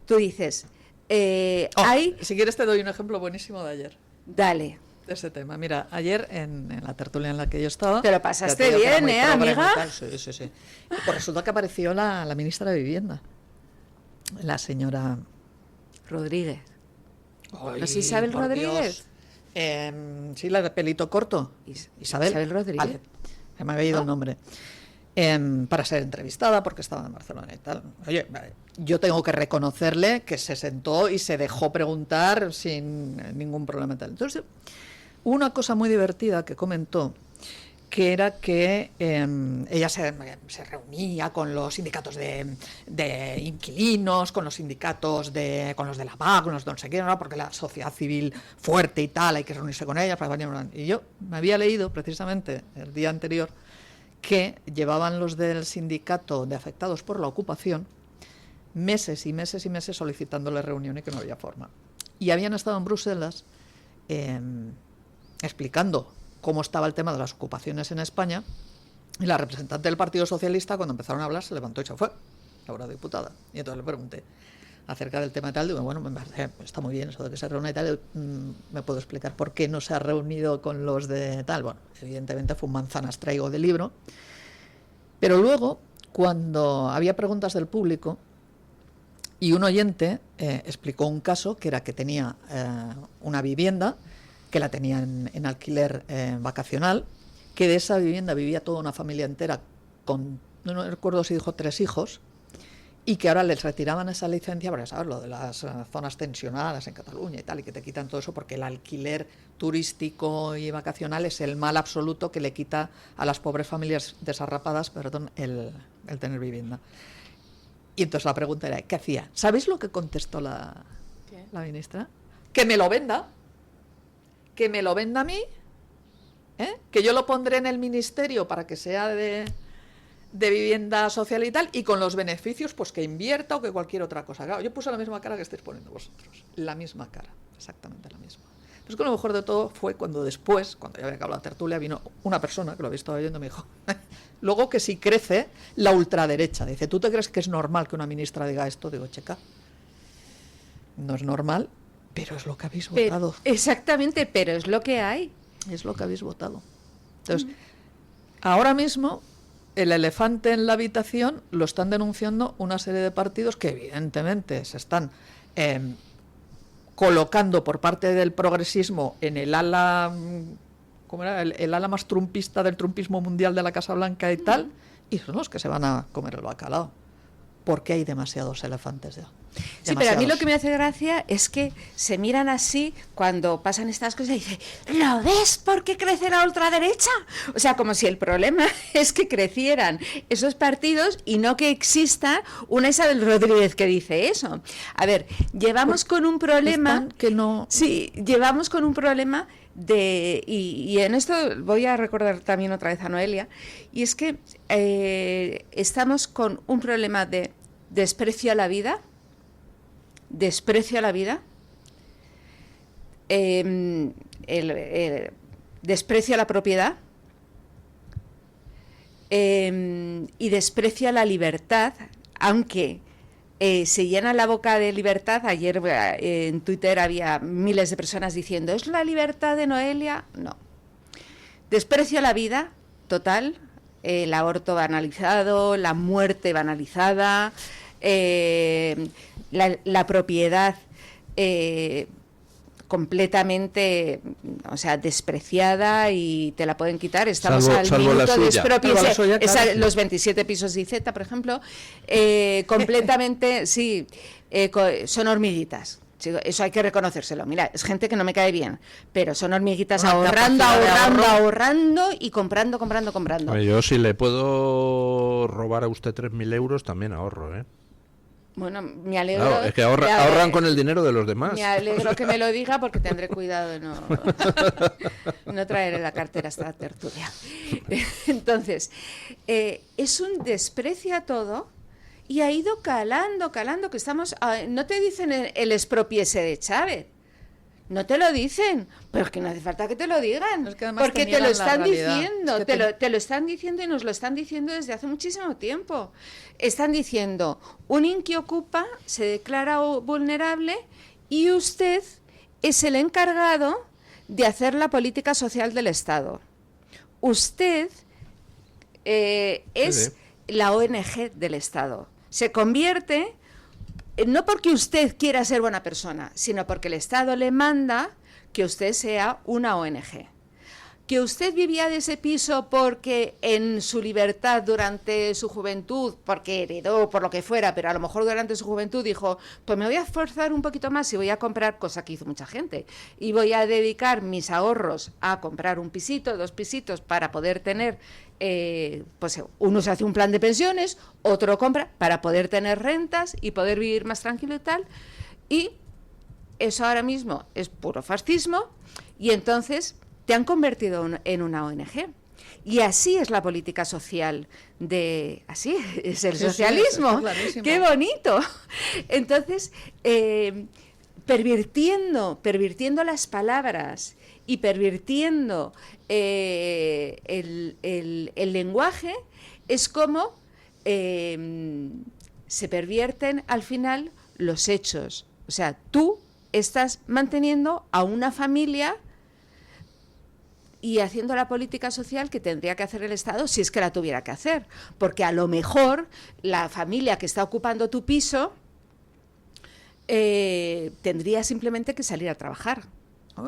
Tú dices, Si quieres te doy un ejemplo buenísimo de ayer. Dale. de ese tema. Mira, ayer en la tertulia en la que yo estaba... Te lo pasaste bien, amiga. Sí. Pues resulta que apareció la ministra de Vivienda, la señora... Rodríguez. Ay, ¿No es Isabel por Rodríguez? Sí, la de pelito corto. Isabel Rodríguez. Vale, se me había ido el nombre. Para ser entrevistada porque estaba en Barcelona y tal. Oye, yo tengo que reconocerle que se sentó y se dejó preguntar sin ningún problema tal. Entonces, una cosa muy divertida que comentó, que era que ella se reunía con los sindicatos de inquilinos, con los sindicatos con los de la PAC, con los de no sé qué, ¿no? Porque la sociedad civil fuerte y tal, hay que reunirse con ellas. Y yo me había leído precisamente el día anterior que llevaban los del sindicato de afectados por la ocupación meses y meses y meses solicitándole reunión y que no había forma. Y habían estado en Bruselas explicando cómo estaba el tema de las ocupaciones en España, y la representante del Partido Socialista, cuando empezaron a hablar, se levantó y se fue, la eurodiputada. Y entonces le pregunté acerca del tema y tal, digo, bueno, me parece, está muy bien eso de que se reúna y tal, ¿me puedo explicar por qué no se ha reunido con los de tal? Bueno, evidentemente fue un manzanas traigo de libro, pero luego, cuando había preguntas del público, y un oyente explicó un caso, que era que tenía una vivienda, que la tenía en alquiler vacacional, que de esa vivienda vivía toda una familia entera con, no recuerdo si dijo 3 hijos, y que ahora les retiraban esa licencia, porque sabes, lo de las zonas tensionadas en Cataluña y tal, y que te quitan todo eso porque el alquiler turístico y vacacional es el mal absoluto que le quita a las pobres familias desarrapadas, el tener vivienda. Y entonces la pregunta era, ¿qué hacía? ¿Sabéis lo que contestó la ministra? Que me lo venda. Que me lo venda a mí, que yo lo pondré en el ministerio para que sea de vivienda social y tal, y con los beneficios pues que invierta o que cualquier otra cosa. Claro, yo puse la misma cara que estáis poniendo vosotros, la misma cara, exactamente la misma. Pues que lo mejor de todo fue cuando después, cuando ya había acabado la tertulia, vino una persona que lo había estado oyendo y me dijo, luego que si crece la ultraderecha, dice, ¿tú te crees que es normal que una ministra diga esto? Digo, checa, no es normal, pero es lo que habéis votado. Exactamente, pero es lo que hay. Es lo que habéis votado. Entonces, ahora mismo, el elefante en la habitación lo están denunciando una serie de partidos que evidentemente se están colocando por parte del progresismo en el ala, ¿cómo era? El ala más trumpista del trumpismo mundial de la Casa Blanca y tal, y son los que se van a comer el bacalao. Porque hay demasiados elefantes ya. Sí, pero a mí lo que me hace gracia es que se miran así cuando pasan estas cosas y dicen, ¿lo ves por qué crece la ultraderecha? O sea, como si el problema es que crecieran esos partidos y no que exista una Isabel Rodríguez que dice eso. A ver, llevamos con un problema... que no... Sí, llevamos con un problema y en esto voy a recordar también otra vez a Noelia, y es que estamos con un problema de desprecio a la vida, desprecio a la vida, el desprecio a la propiedad y desprecio a la libertad, aunque se llena la boca de libertad. Ayer en Twitter había miles de personas diciendo, ¿es la libertad de Noelia? No. Desprecio a la vida, total, el aborto banalizado, la muerte banalizada, la propiedad completamente, o sea, despreciada y te la pueden quitar. Estamos al minuto de expropiarse. Los 27 pisos de Iceta, por ejemplo, completamente, sí, son hormiguitas. Eso hay que reconocérselo. Mira, es gente que no me cae bien, pero son hormiguitas ahorrando y comprando. Oye, yo si le puedo robar a usted 3.000 euros, también ahorro, ¿eh? Bueno, me alegro. Claro, es que ahorran con el dinero de los demás. Me alegro que me lo diga porque tendré cuidado de no traer la cartera hasta la tertulia. Entonces, es un desprecio a todo y ha ido calando, que estamos... no te dicen el expropiese de Chávez. No te lo dicen, pero es que no hace falta que te lo digan, es que porque te lo están diciendo, es que te lo están diciendo y nos lo están diciendo desde hace muchísimo tiempo. Están diciendo, un inquiocupa se declara vulnerable y usted es el encargado de hacer la política social del Estado. Usted es la ONG del Estado. Se convierte, no porque usted quiera ser buena persona, sino porque el Estado le manda que usted sea una ONG. Que usted vivía de ese piso porque en su libertad durante su juventud, porque heredó, por lo que fuera, pero a lo mejor durante su juventud dijo, pues me voy a esforzar un poquito más y voy a comprar, cosa que hizo mucha gente, y voy a dedicar mis ahorros a comprar un pisito, 2 pisitos para poder tener, pues uno se hace un plan de pensiones, otro compra para poder tener rentas y poder vivir más tranquilo y tal, y eso ahora mismo es puro fascismo, y entonces te han convertido en una ONG. Y así es la política social así es el socialismo. Sí, ¡qué bonito! Entonces, pervirtiendo las palabras y pervirtiendo el lenguaje, es como se pervierten al final los hechos. O sea, tú estás manteniendo a una familia y haciendo la política social que tendría que hacer el Estado si es que la tuviera que hacer. Porque a lo mejor la familia que está ocupando tu piso tendría simplemente que salir a trabajar.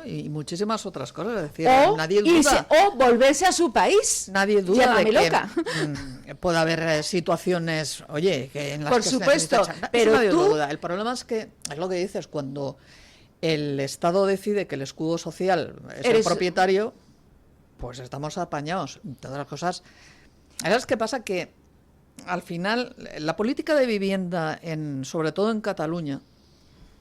Y muchísimas otras cosas. Es decir, O, nadie duda, o volverse a su país. nadie duda Llámame de que loca. puede haber situaciones, oye, que en las Por que supuesto, se necesita- pero eso nadie tú- duda. El problema es que, es lo que dices, cuando el Estado decide que el escudo social es el propietario, pues estamos apañados. Todas las cosas. ¿Sabes qué pasa? Que al final la política de vivienda, sobre todo en Cataluña,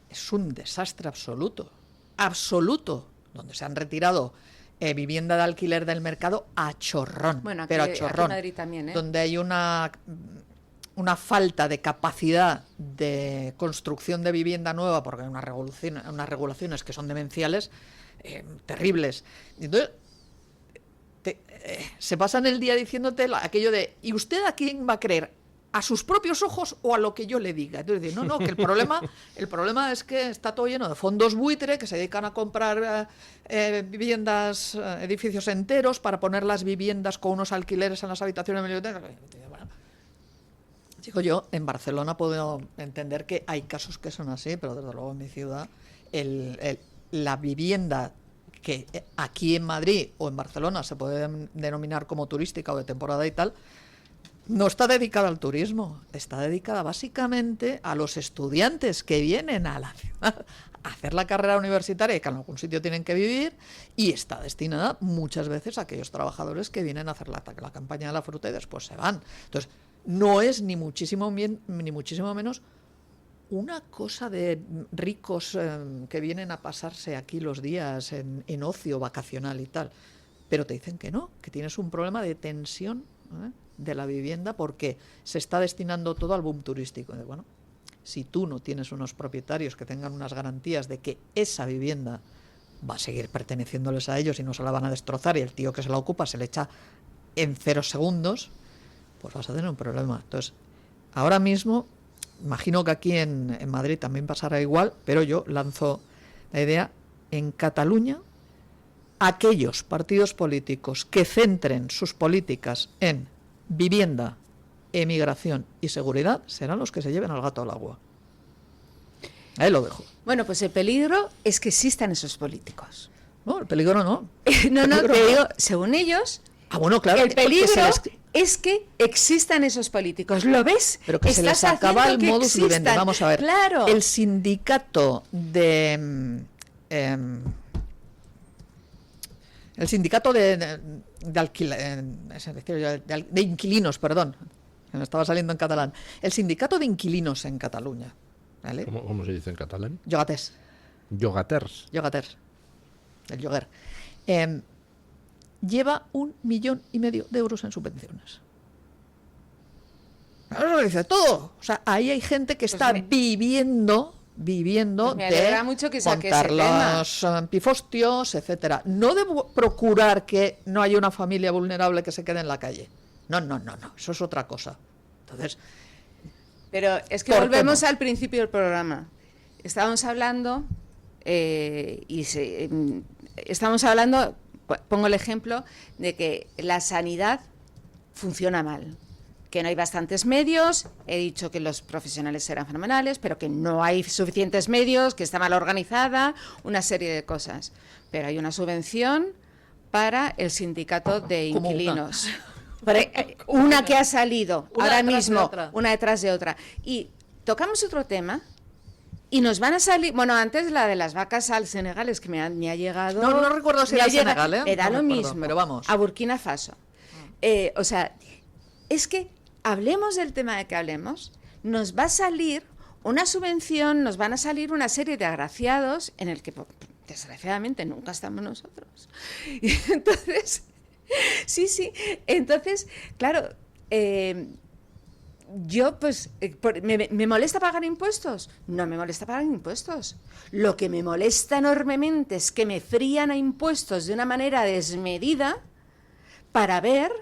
es un desastre absoluto. Absoluto. Donde se han retirado vivienda de alquiler del mercado a chorrón. Bueno, aquí, pero a aquí en chorrón. Madrid también, ¿eh? Donde hay una falta de capacidad de construcción de vivienda nueva, porque hay unas regulaciones que son demenciales, terribles. Entonces, se pasan el día diciéndote aquello de ¿y usted a quién va a creer? ¿A sus propios ojos o a lo que yo le diga? Entonces, no, que el problema es que está todo lleno de fondos buitre que se dedican a comprar viviendas, edificios enteros para poner las viviendas con unos alquileres en las habitaciones. Bueno, digo yo, en Barcelona puedo entender que hay casos que son así, pero desde luego en mi ciudad la vivienda que aquí en Madrid o en Barcelona se puede denominar como turística o de temporada y tal, no está dedicada al turismo, está dedicada básicamente a los estudiantes que vienen a la ciudad a hacer la carrera universitaria y que en algún sitio tienen que vivir, y está destinada muchas veces a aquellos trabajadores que vienen a hacer la campaña de la fruta y después se van. Entonces, no es ni muchísimo menos una cosa de ricos que vienen a pasarse aquí los días en ocio vacacional y tal, pero te dicen que no, que tienes un problema de tensión de la vivienda porque se está destinando todo al boom turístico. Bueno, si tú no tienes unos propietarios que tengan unas garantías de que esa vivienda va a seguir perteneciéndoles a ellos y no se la van a destrozar, y el tío que se la ocupa se le echa en 0 segundos, pues vas a tener un problema. Entonces, ahora mismo, imagino que aquí en Madrid también pasará igual, pero yo lanzo la idea: en Cataluña, aquellos partidos políticos que centren sus políticas en vivienda, emigración y seguridad serán los que se lleven al gato al agua. Ahí lo dejo. Bueno, pues el peligro es que existan esos políticos. No, el peligro no. No, te digo, según ellos, bueno, claro, el peligro es que existan esos políticos. ¿Lo ves? Pero que se les acaba el modus vivendi. Vamos a ver. Claro. El sindicato de inquilinos, perdón, que me estaba saliendo en catalán. El sindicato de inquilinos en Cataluña, ¿vale? ¿Cómo se dice en catalán? Llogaters. Llogaters. El lloguer. Lleva 1,5 millones de euros en subvenciones. Eso lo dice todo. O sea, ahí hay gente que está viviendo pues me alegra mucho que saque montar ese tema. los pifostios, etcétera. No de procurar que no haya una familia vulnerable que se quede en la calle. No. Eso es otra cosa. Entonces, pero es que volvemos al principio del programa. Estábamos hablando y estamos hablando, pongo el ejemplo de que la sanidad funciona mal, que no hay bastantes medios, he dicho que los profesionales serán fenomenales, pero que no hay suficientes medios, que está mal organizada, una serie de cosas. Pero hay una subvención para el sindicato de inquilinos. Una que ha salido ahora mismo, una detrás de otra. Y tocamos otro tema y nos van a salir, bueno, antes la de las vacas al Senegal, es que me ha llegado... No recuerdo si era Senegal, ¿eh? Era no lo recuerdo, mismo, pero vamos. a Burkina Faso. O sea, es que hablemos del tema de que hablemos, nos va a salir una subvención, nos van a salir una serie de agraciados en el que, desgraciadamente, nunca estamos nosotros. Y entonces, sí, entonces, claro, yo pues, ¿me molesta pagar impuestos? No me molesta pagar impuestos. Lo que me molesta enormemente es que me frían a impuestos de una manera desmedida para ver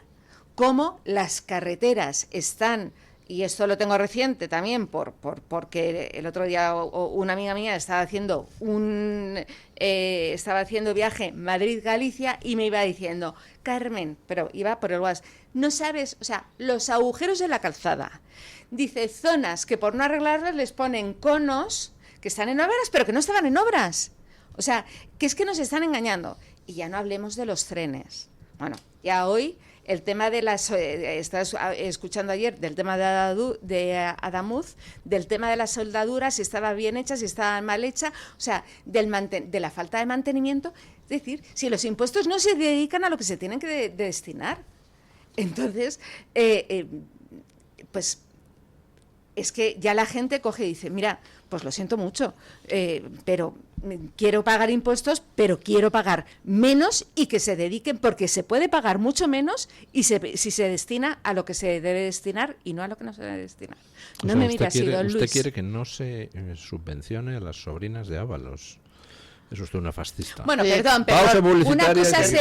cómo las carreteras están, y esto lo tengo reciente también porque el otro día una amiga mía estaba haciendo viaje Madrid-Galicia y me iba diciendo, Carmen, pero iba por el WhatsApp, no sabes, o sea, los agujeros de la calzada, dice, zonas que por no arreglarlas les ponen conos que están en obras pero que no estaban en obras, o sea, que es que nos están engañando. Y ya no hablemos de los trenes. Bueno, ya hoy el tema de las... estaba escuchando ayer del tema de Adamuz, del tema de las soldaduras, si estaba bien hecha, si estaba mal hecha, o sea, de la falta de mantenimiento. Es decir, si los impuestos no se dedican a lo que se tienen que destinar. Entonces, pues es que ya la gente coge y dice, mira, pues lo siento mucho, pero quiero pagar impuestos, pero quiero pagar menos y que se dediquen, porque se puede pagar mucho menos y si se destina a lo que se debe destinar y no a lo que no se debe destinar. No me mira así, don Luis. Usted quiere que no se subvencione a las sobrinas de Ábalos. Es usted una fascista. Bueno, perdón, una cosa es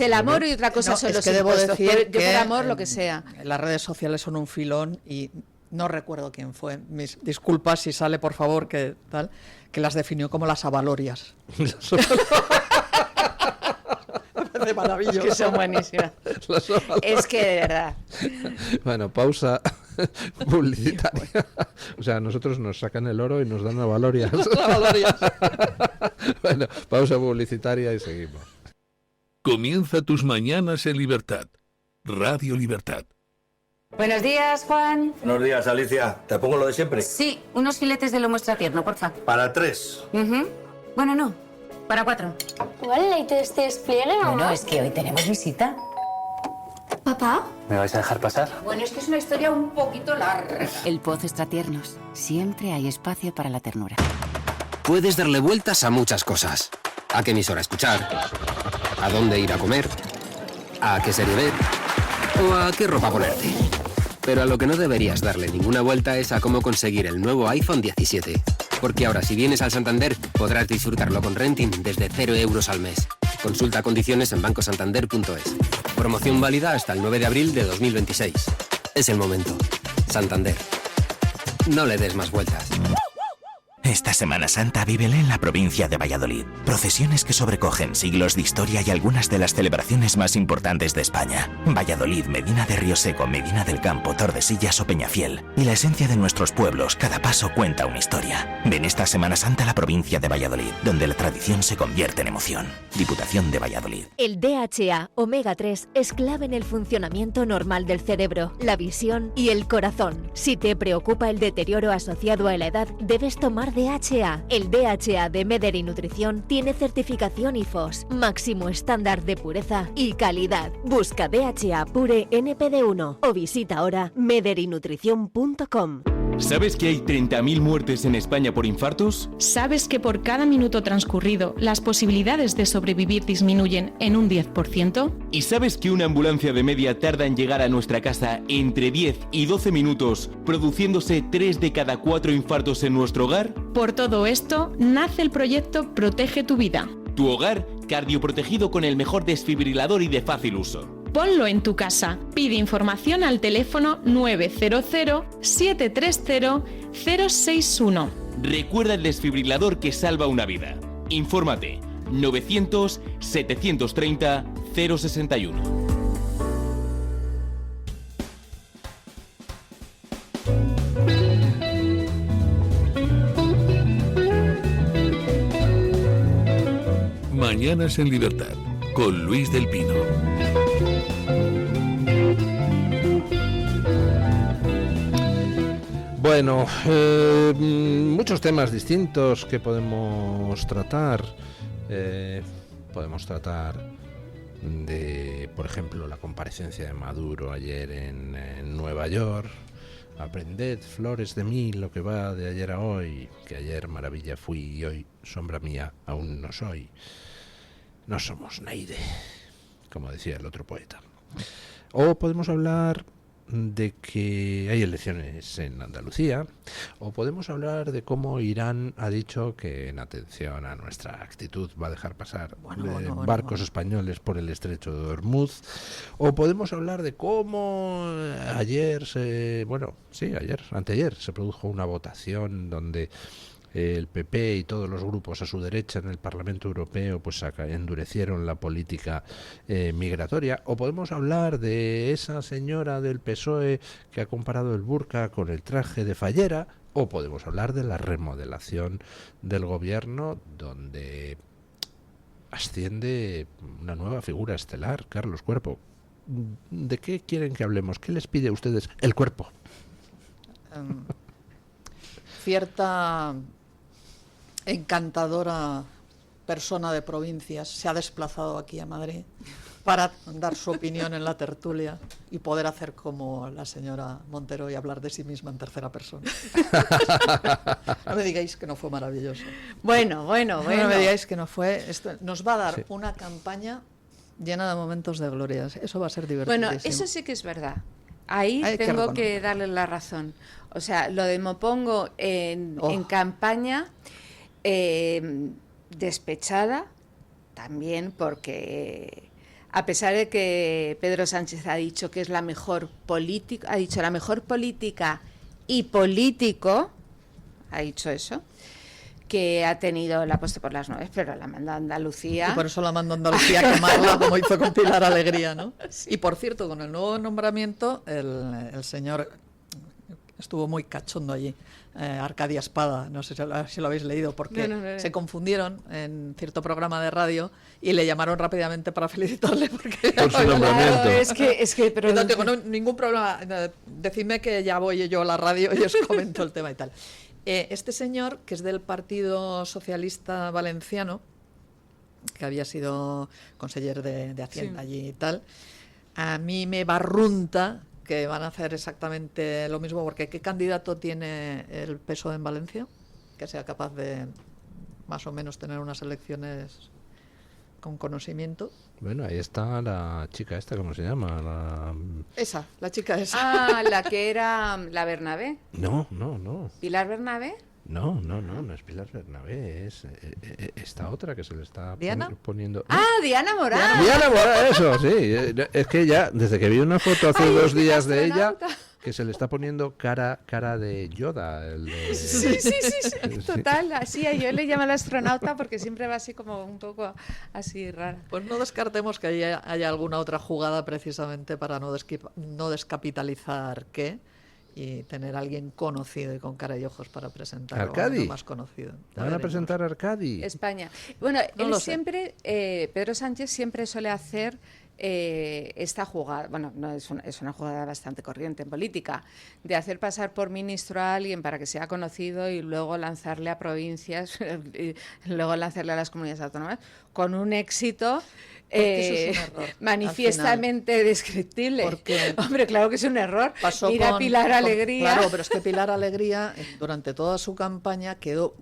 el amor, y otra cosa son los impuestos. Yo por amor, lo que sea. Las redes sociales son un filón y no recuerdo quién fue. Mis disculpas si sale, por favor, que las definió como las avalorias. De maravilloso. Es que son buenísimas. Es que de verdad. Bueno, pausa publicitaria. O sea, nosotros nos sacan el oro y nos dan avalorias. Bueno, pausa publicitaria y seguimos. Comienza tus mañanas en libertad. Radio Libertad. Buenos días, Juan. Buenos días, Alicia. ¿Te pongo lo de siempre? Sí, unos filetes de lomo extratierno, porfa. Para 3. Bueno, no, para 4. ¿Igual el leite de este despliegue, mamá? Bueno, es que hoy tenemos visita. ¿Papá? ¿Me vais a dejar pasar? Bueno, es que es una historia un poquito larga. El Poz Extratiernos. Siempre hay espacio para la ternura. Puedes darle vueltas a muchas cosas. ¿A qué emisora escuchar? ¿A dónde ir a comer? ¿A qué serie ver? ¿O a qué ropa ponerte? Pero a lo que no deberías darle ninguna vuelta es a cómo conseguir el nuevo iPhone 17. Porque ahora, si vienes al Santander, podrás disfrutarlo con renting desde 0 euros al mes. Consulta condiciones en bancosantander.es. Promoción válida hasta el 9 de abril de 2026. Es el momento. Santander. No le des más vueltas. Esta Semana Santa vívela en la provincia de Valladolid. Procesiones que sobrecogen siglos de historia y algunas de las celebraciones más importantes de España. Valladolid, Medina de Rioseco, Medina del Campo, Tordesillas o Peñafiel. Y la esencia de nuestros pueblos, cada paso cuenta una historia. Ven esta Semana Santa a la provincia de Valladolid, donde la tradición se convierte en emoción. Diputación de Valladolid. El DHA Omega 3 es clave en el funcionamiento normal del cerebro, la visión y el corazón. Si te preocupa el deterioro asociado a la edad, debes tomar DHA. El DHA de Mederi Nutrición tiene certificación IFOS, máximo estándar de pureza y calidad. Busca DHA Pure NPD1 o visita ahora mederinutrición.com. ¿Sabes que hay 30.000 muertes en España por infartos? ¿Sabes que por cada minuto transcurrido las posibilidades de sobrevivir disminuyen en un 10%? ¿Y sabes que una ambulancia de media tarda en llegar a nuestra casa entre 10 y 12 minutos, produciéndose 3 de cada 4 infartos en nuestro hogar? Por todo esto, nace el proyecto Protege tu Vida. Tu hogar cardioprotegido con el mejor desfibrilador y de fácil uso. Ponlo en tu casa. Pide información al teléfono 900-730-061. Recuerda el desfibrilador que salva una vida. Infórmate 900 730 061. Mañanas en Libertad, con Luis del Pino. Bueno, muchos temas distintos que podemos tratar. Podemos tratar de, por ejemplo, la comparecencia de Maduro ayer en Nueva York. Aprended, flores de mí, lo que va de ayer a hoy, que ayer maravilla fui y hoy sombra mía aún no soy. No somos Neide, como decía el otro poeta. O podemos hablar de que hay elecciones en Andalucía, o podemos hablar de cómo Irán ha dicho que, en atención a nuestra actitud, va a dejar pasar barcos españoles por el estrecho de Hormuz, o podemos hablar de cómo anteayer se produjo una votación donde el PP y todos los grupos a su derecha en el Parlamento Europeo pues endurecieron la política migratoria. O podemos hablar de esa señora del PSOE que ha comparado el burka con el traje de fallera. O podemos hablar de la remodelación del gobierno, donde asciende una nueva figura estelar, Carlos Cuerpo. ¿De qué quieren que hablemos? ¿Qué les pide a ustedes el cuerpo? Cierta encantadora persona de provincias se ha desplazado aquí a Madrid para dar su opinión en la tertulia y poder hacer como la señora Montero y hablar de sí misma en tercera persona. No me digáis que no fue maravilloso. Bueno. No me digáis que no fue. Esto nos va a dar una campaña llena de momentos de gloria. Eso va a ser divertidísimo. Bueno, eso sí que es verdad. Ahí tengo que darle la razón. O sea, lo de me pongo en campaña despechada también, porque a pesar de que Pedro Sánchez ha dicho que es la mejor política, ha dicho la mejor política y político, ha dicho eso, que ha tenido, la ha puesto por las nubes, pero la manda a Andalucía. Y por eso la mandó a Andalucía a quemarla, como hizo con Pilar Alegría, ¿no? Sí. Y por cierto, con el nuevo nombramiento, el señor estuvo muy cachondo allí, Arcadia Espada, no sé si lo habéis leído, porque no. Se confundieron en cierto programa de radio y le llamaron rápidamente para felicitarle por su nombramiento. Es que pero no tengo ningún problema, decidme que ya voy yo a la radio y os comento el tema y tal. Este señor, que es del Partido Socialista Valenciano, que había sido conseller de Hacienda allí y tal, a mí me barrunta que van a hacer exactamente lo mismo, porque ¿qué candidato tiene el PSOE en Valencia que sea capaz de más o menos tener unas elecciones con conocimiento? Bueno, ahí está la chica esta, ¿cómo se llama? La chica esa. Ah, la que era la Bernabé. No. ¿Pilar Bernabé? No es Pilar Bernabé, es esta otra que se le está poniendo... ¡Ah, Diana Morán! Diana Morán, eso, sí. Es que ya, desde que vi una foto hace 2 días de ella, que se le está poniendo cara de Yoda. Sí, total, así yo le llamo al astronauta porque siempre va así como un poco así rara. Pues no descartemos que haya alguna otra jugada precisamente para no descapitalizar y tener a alguien conocido y con cara y ojos para presentar Arcadi. Más conocido. ¿Van a presentar a Arcadi? España. Bueno, Pedro Sánchez siempre suele hacer esta jugada, bueno, no es una jugada bastante corriente en política, de hacer pasar por ministro a alguien para que sea conocido y luego lanzarle a provincias, y luego lanzarle a las comunidades autónomas, con un éxito eso es un error, manifiestamente descriptible. Porque, hombre, claro que es un error. Mira Pilar Alegría. Claro, pero es que Pilar Alegría, durante toda su campaña, quedó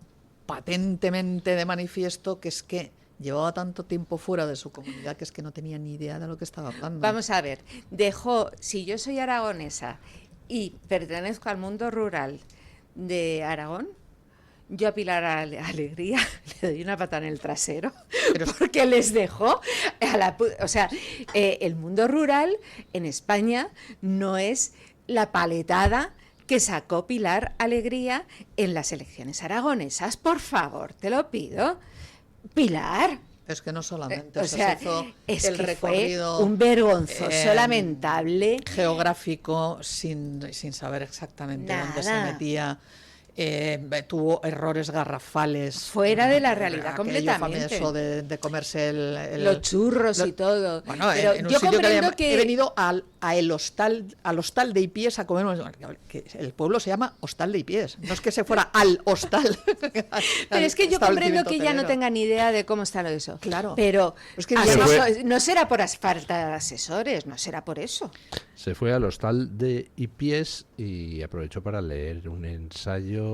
patentemente de manifiesto que es que llevaba tanto tiempo fuera de su comunidad que es que no tenía ni idea de lo que estaba hablando. Vamos a ver, si yo soy aragonesa y pertenezco al mundo rural de Aragón, yo a Pilar Alegría le doy una patada en el trasero, porque les dejó el mundo rural en España no es la paletada que sacó Pilar Alegría en las elecciones aragonesas. Por favor, te lo pido. Pilar, Es que no solamente, o sea, se hizo es el que recorrido fue un vergonzoso, lamentable. Geográfico, sin saber exactamente dónde se metía. Tuvo errores garrafales. Fuera de la realidad completamente. Eso de comerse los churros y todo. Bueno, pero en un yo sitio comprendo que he venido al hostal de Ipies a comer. Que el pueblo se llama Hostal de Ipies. No es que se fuera al hostal. Pero es que yo comprendo que ya no tengan ni idea de cómo está eso. Claro. Pero es que no será por falta de asesores, no será por eso. Se fue al hostal de Ipies y aprovechó para leer un ensayo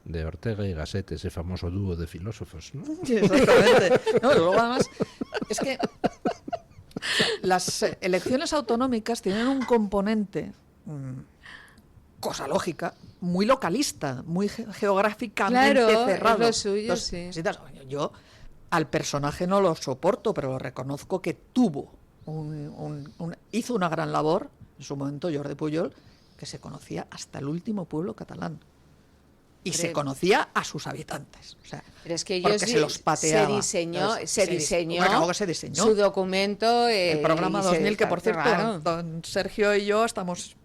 de Ortega y Gasset, ese famoso dúo de filósofos, ¿no? Sí, exactamente. No, luego además, es que las elecciones autonómicas tienen un componente, cosa lógica, muy localista, muy geográficamente cerrado. Claro, es lo suyo, entonces, yo al personaje no lo soporto, pero lo reconozco que tuvo hizo una gran labor en su momento Jordi Pujol, que se conocía hasta el último pueblo catalán. Y se conocía a sus habitantes. O sea, pero es que porque se los pateaba. Se diseñó su documento. El programa 2000, que por cierto, don Sergio y yo estamos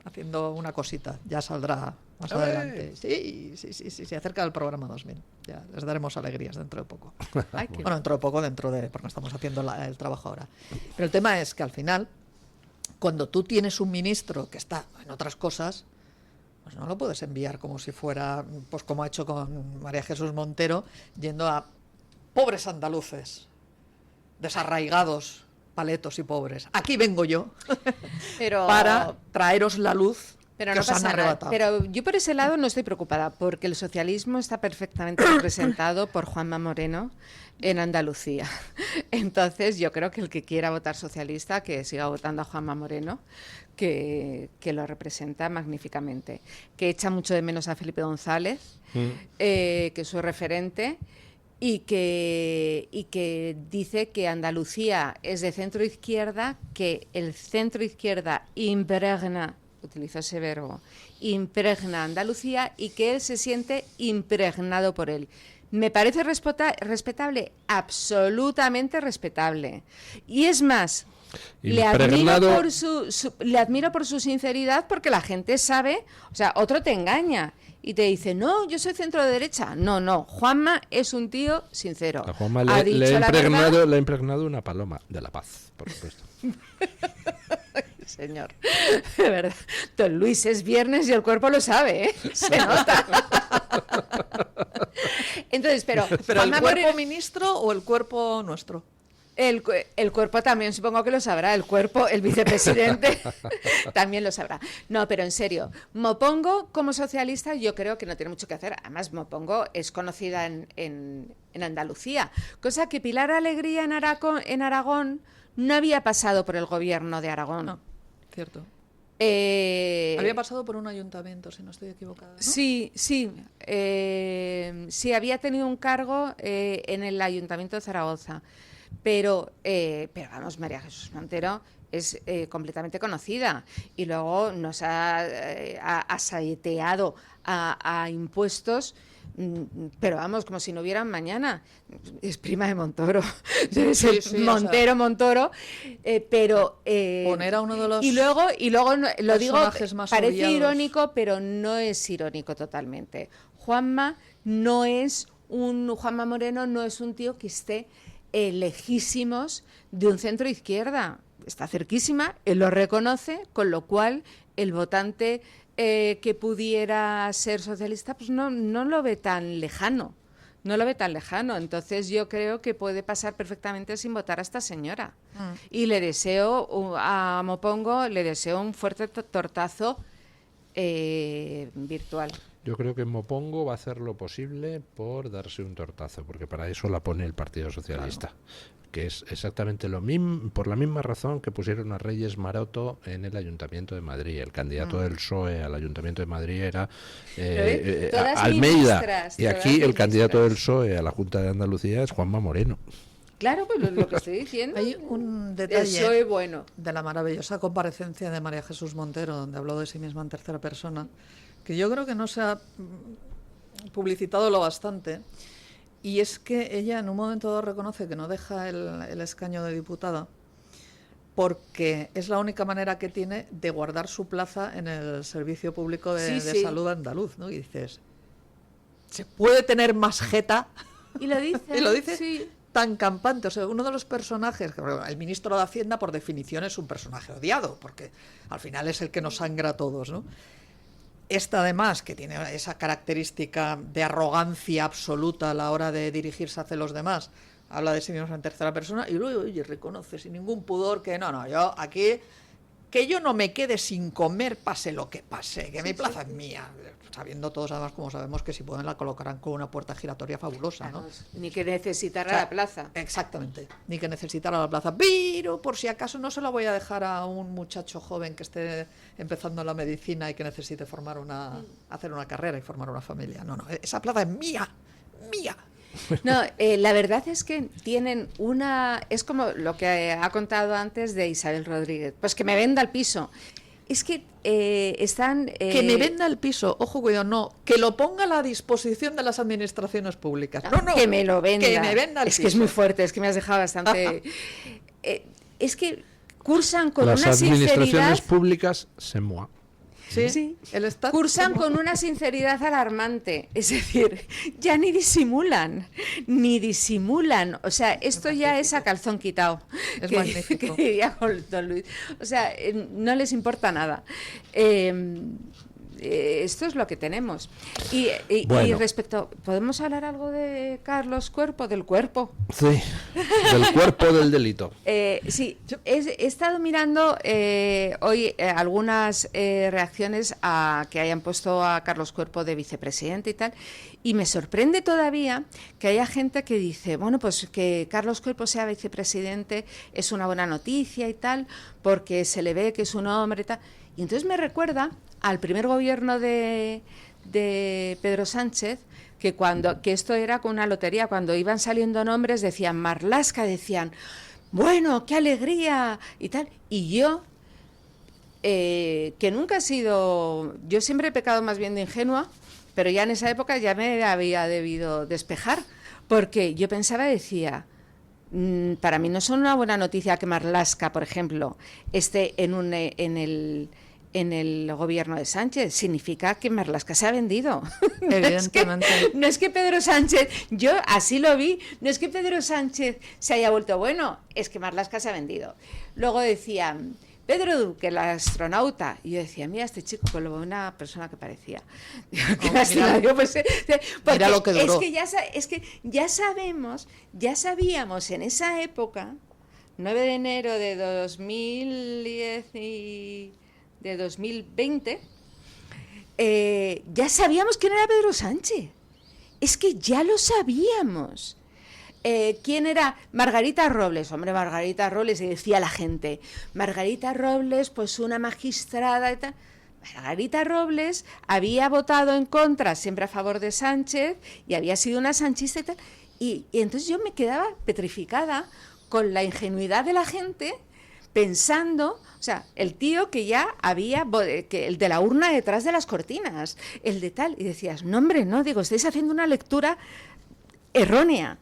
haciendo una cosita. Ya saldrá más adelante. Sí, se acerca el programa 2000. Ya les daremos alegrías dentro de poco. Dentro de poco, porque estamos haciendo el trabajo ahora. Pero el tema es que al final, cuando tú tienes un ministro que está en otras cosas, pues no lo puedes enviar como si fuera, pues como ha hecho con María Jesús Montero, yendo a pobres andaluces, desarraigados, paletos y pobres. Aquí vengo yo para traeros la luz pero que no os han pasa nada. arrebatado. Pero yo por ese lado no estoy preocupada, porque el socialismo está perfectamente representado por Juanma Moreno en Andalucía. Entonces yo creo que el que quiera votar socialista, que siga votando a Juanma Moreno, que lo representa magníficamente, que echa mucho de menos a Felipe González, que es su referente, y que dice que Andalucía es de centro-izquierda, que el centro-izquierda impregna, utilizo ese verbo, impregna Andalucía, y que él se siente impregnado por él. Me parece respetable, absolutamente respetable. Y es más, le admiro por su sinceridad, porque la gente sabe, o sea, otro te engaña y te dice, no, yo soy centro derecha. No, Juanma es un tío sincero. A Juanma le ha impregnado una paloma de la paz, por supuesto. Señor, de verdad. Don Luis, es viernes y el cuerpo lo sabe, ¿eh? Se nota. Entonces, pero ¿el cuerpo ministro o el cuerpo nuestro? El cuerpo también supongo que lo sabrá, el cuerpo, el vicepresidente también lo sabrá. No, pero en serio, Mopongo como socialista yo creo que no tiene mucho que hacer. Además, Mopongo es conocida en Andalucía, cosa que Pilar Alegría en Aragón no había pasado por el gobierno de Aragón. No, cierto. Había pasado por un ayuntamiento, si no estoy equivocada, ¿no? Sí, había tenido un cargo en el Ayuntamiento de Zaragoza. Pero vamos, María Jesús Montero es completamente conocida y luego nos ha saeteado a impuestos, pero vamos, como si no hubieran mañana. Es prima de Montoro, debe ser Montoro, pero poner a uno de los y luego lo digo, más parece odiados. irónico, pero no es irónico totalmente. Juanma Moreno no es un tío que esté lejísimos de un centro izquierda, está cerquísima, él lo reconoce, con lo cual el votante que pudiera ser socialista pues no lo ve tan lejano, entonces yo creo que puede pasar perfectamente sin votar a esta señora. Y le deseo a Mopongo, le deseo un fuerte tortazo virtual. Yo creo que Mopongo va a hacer lo posible por darse un tortazo, porque para eso la pone el Partido Socialista, que es exactamente lo mismo, por la misma razón que pusieron a Reyes Maroto en el Ayuntamiento de Madrid. El candidato del PSOE al Ayuntamiento de Madrid era Almeida, y aquí el candidato del PSOE a la Junta de Andalucía es Juanma Moreno. Claro, pues lo que estoy diciendo. Hay un detalle de la maravillosa comparecencia de María Jesús Montero, donde habló de sí misma en tercera persona, que yo creo que no se ha publicitado lo bastante, Y es que ella en un momento dado reconoce que no deja el escaño de diputada porque es la única manera que tiene de guardar su plaza en el Servicio Público de Salud andaluz, ¿no? Y dices, ¿se puede tener más jeta? Y lo dice. Y lo dice sí. Tan campante. O sea, uno de los personajes, el ministro de Hacienda por definición es un personaje odiado, porque al final es el que nos sangra a todos, ¿no? Esta además, que tiene esa característica de arrogancia absoluta a la hora de dirigirse hacia los demás, habla de sí mismo en tercera persona y luego reconoce sin ningún pudor que no, yo aquí, que yo no me quede sin comer pase lo que pase, que mi plaza es mía, sabiendo todos además como sabemos que si pueden la colocarán con una puerta giratoria fabulosa, ¿no? Ni que necesitara la plaza. Exactamente, ni que necesitara la plaza, pero por si acaso no se la voy a dejar a un muchacho joven que esté empezando la medicina y que necesite hacer una carrera y formar una familia. No, esa plaza es mía. No, la verdad es que tienen es como lo que ha contado antes de Isabel Rodríguez, pues que me venda el piso. Es que están... Que me venda el piso, ojo, cuidado, no, que lo ponga a la disposición de las administraciones públicas. No, que me lo venda. Que me venda el piso. Que es muy fuerte, es que me has dejado bastante... es que cursan con las una sinceridad... Las administraciones públicas se mueven. Sí. Cursan con una sinceridad alarmante, es decir, ya ni disimulan, o sea, esto ya es a calzón quitado, es magnífico. Que diría Don Luis. O sea, no les importa nada. Esto es lo que tenemos. Y respecto, ¿podemos hablar algo de Carlos Cuerpo, del cuerpo? Sí, del cuerpo del delito. Sí, he estado mirando hoy algunas reacciones a que hayan puesto a Carlos Cuerpo de vicepresidente y tal, y me sorprende todavía que haya gente que dice, bueno, pues que Carlos Cuerpo sea vicepresidente es una buena noticia y tal, porque se le ve que es un hombre y tal. Y entonces me recuerda al primer gobierno de Pedro Sánchez, que esto era con una lotería, cuando iban saliendo nombres decían Marlaska, decían, bueno, qué alegría y tal. Y yo, que nunca he sido, yo siempre he pecado más bien de ingenua, pero ya en esa época ya me había debido despejar, porque yo pensaba, decía, para mí no es una buena noticia que Marlaska, por ejemplo, esté en el gobierno de Sánchez. Significa que Marlaska se ha vendido. Evidentemente. No es que Pedro Sánchez, yo así lo vi, no es que Pedro Sánchez se haya vuelto bueno, es que Marlaska se ha vendido. Luego decían, Pedro Duque, el astronauta, y yo decía, mira este chico con lo buena persona que parecía. Mira lo que duró. Es que ya sabíamos en esa época, 9 de enero de 2010 y de 2020, ya sabíamos quién era Pedro Sánchez. Es que ya lo sabíamos. ¿Quién era? Margarita Robles. Hombre, Margarita Robles, y decía la gente. Margarita Robles, pues una magistrada y tal. Margarita Robles había votado en contra, siempre a favor de Sánchez, y había sido una sanchista y tal. Y entonces yo me quedaba petrificada con la ingenuidad de la gente, pensando, o sea, el tío que ya había, el de la urna detrás de las cortinas, el de tal, y decías, no hombre, no, digo, estáis haciendo una lectura errónea.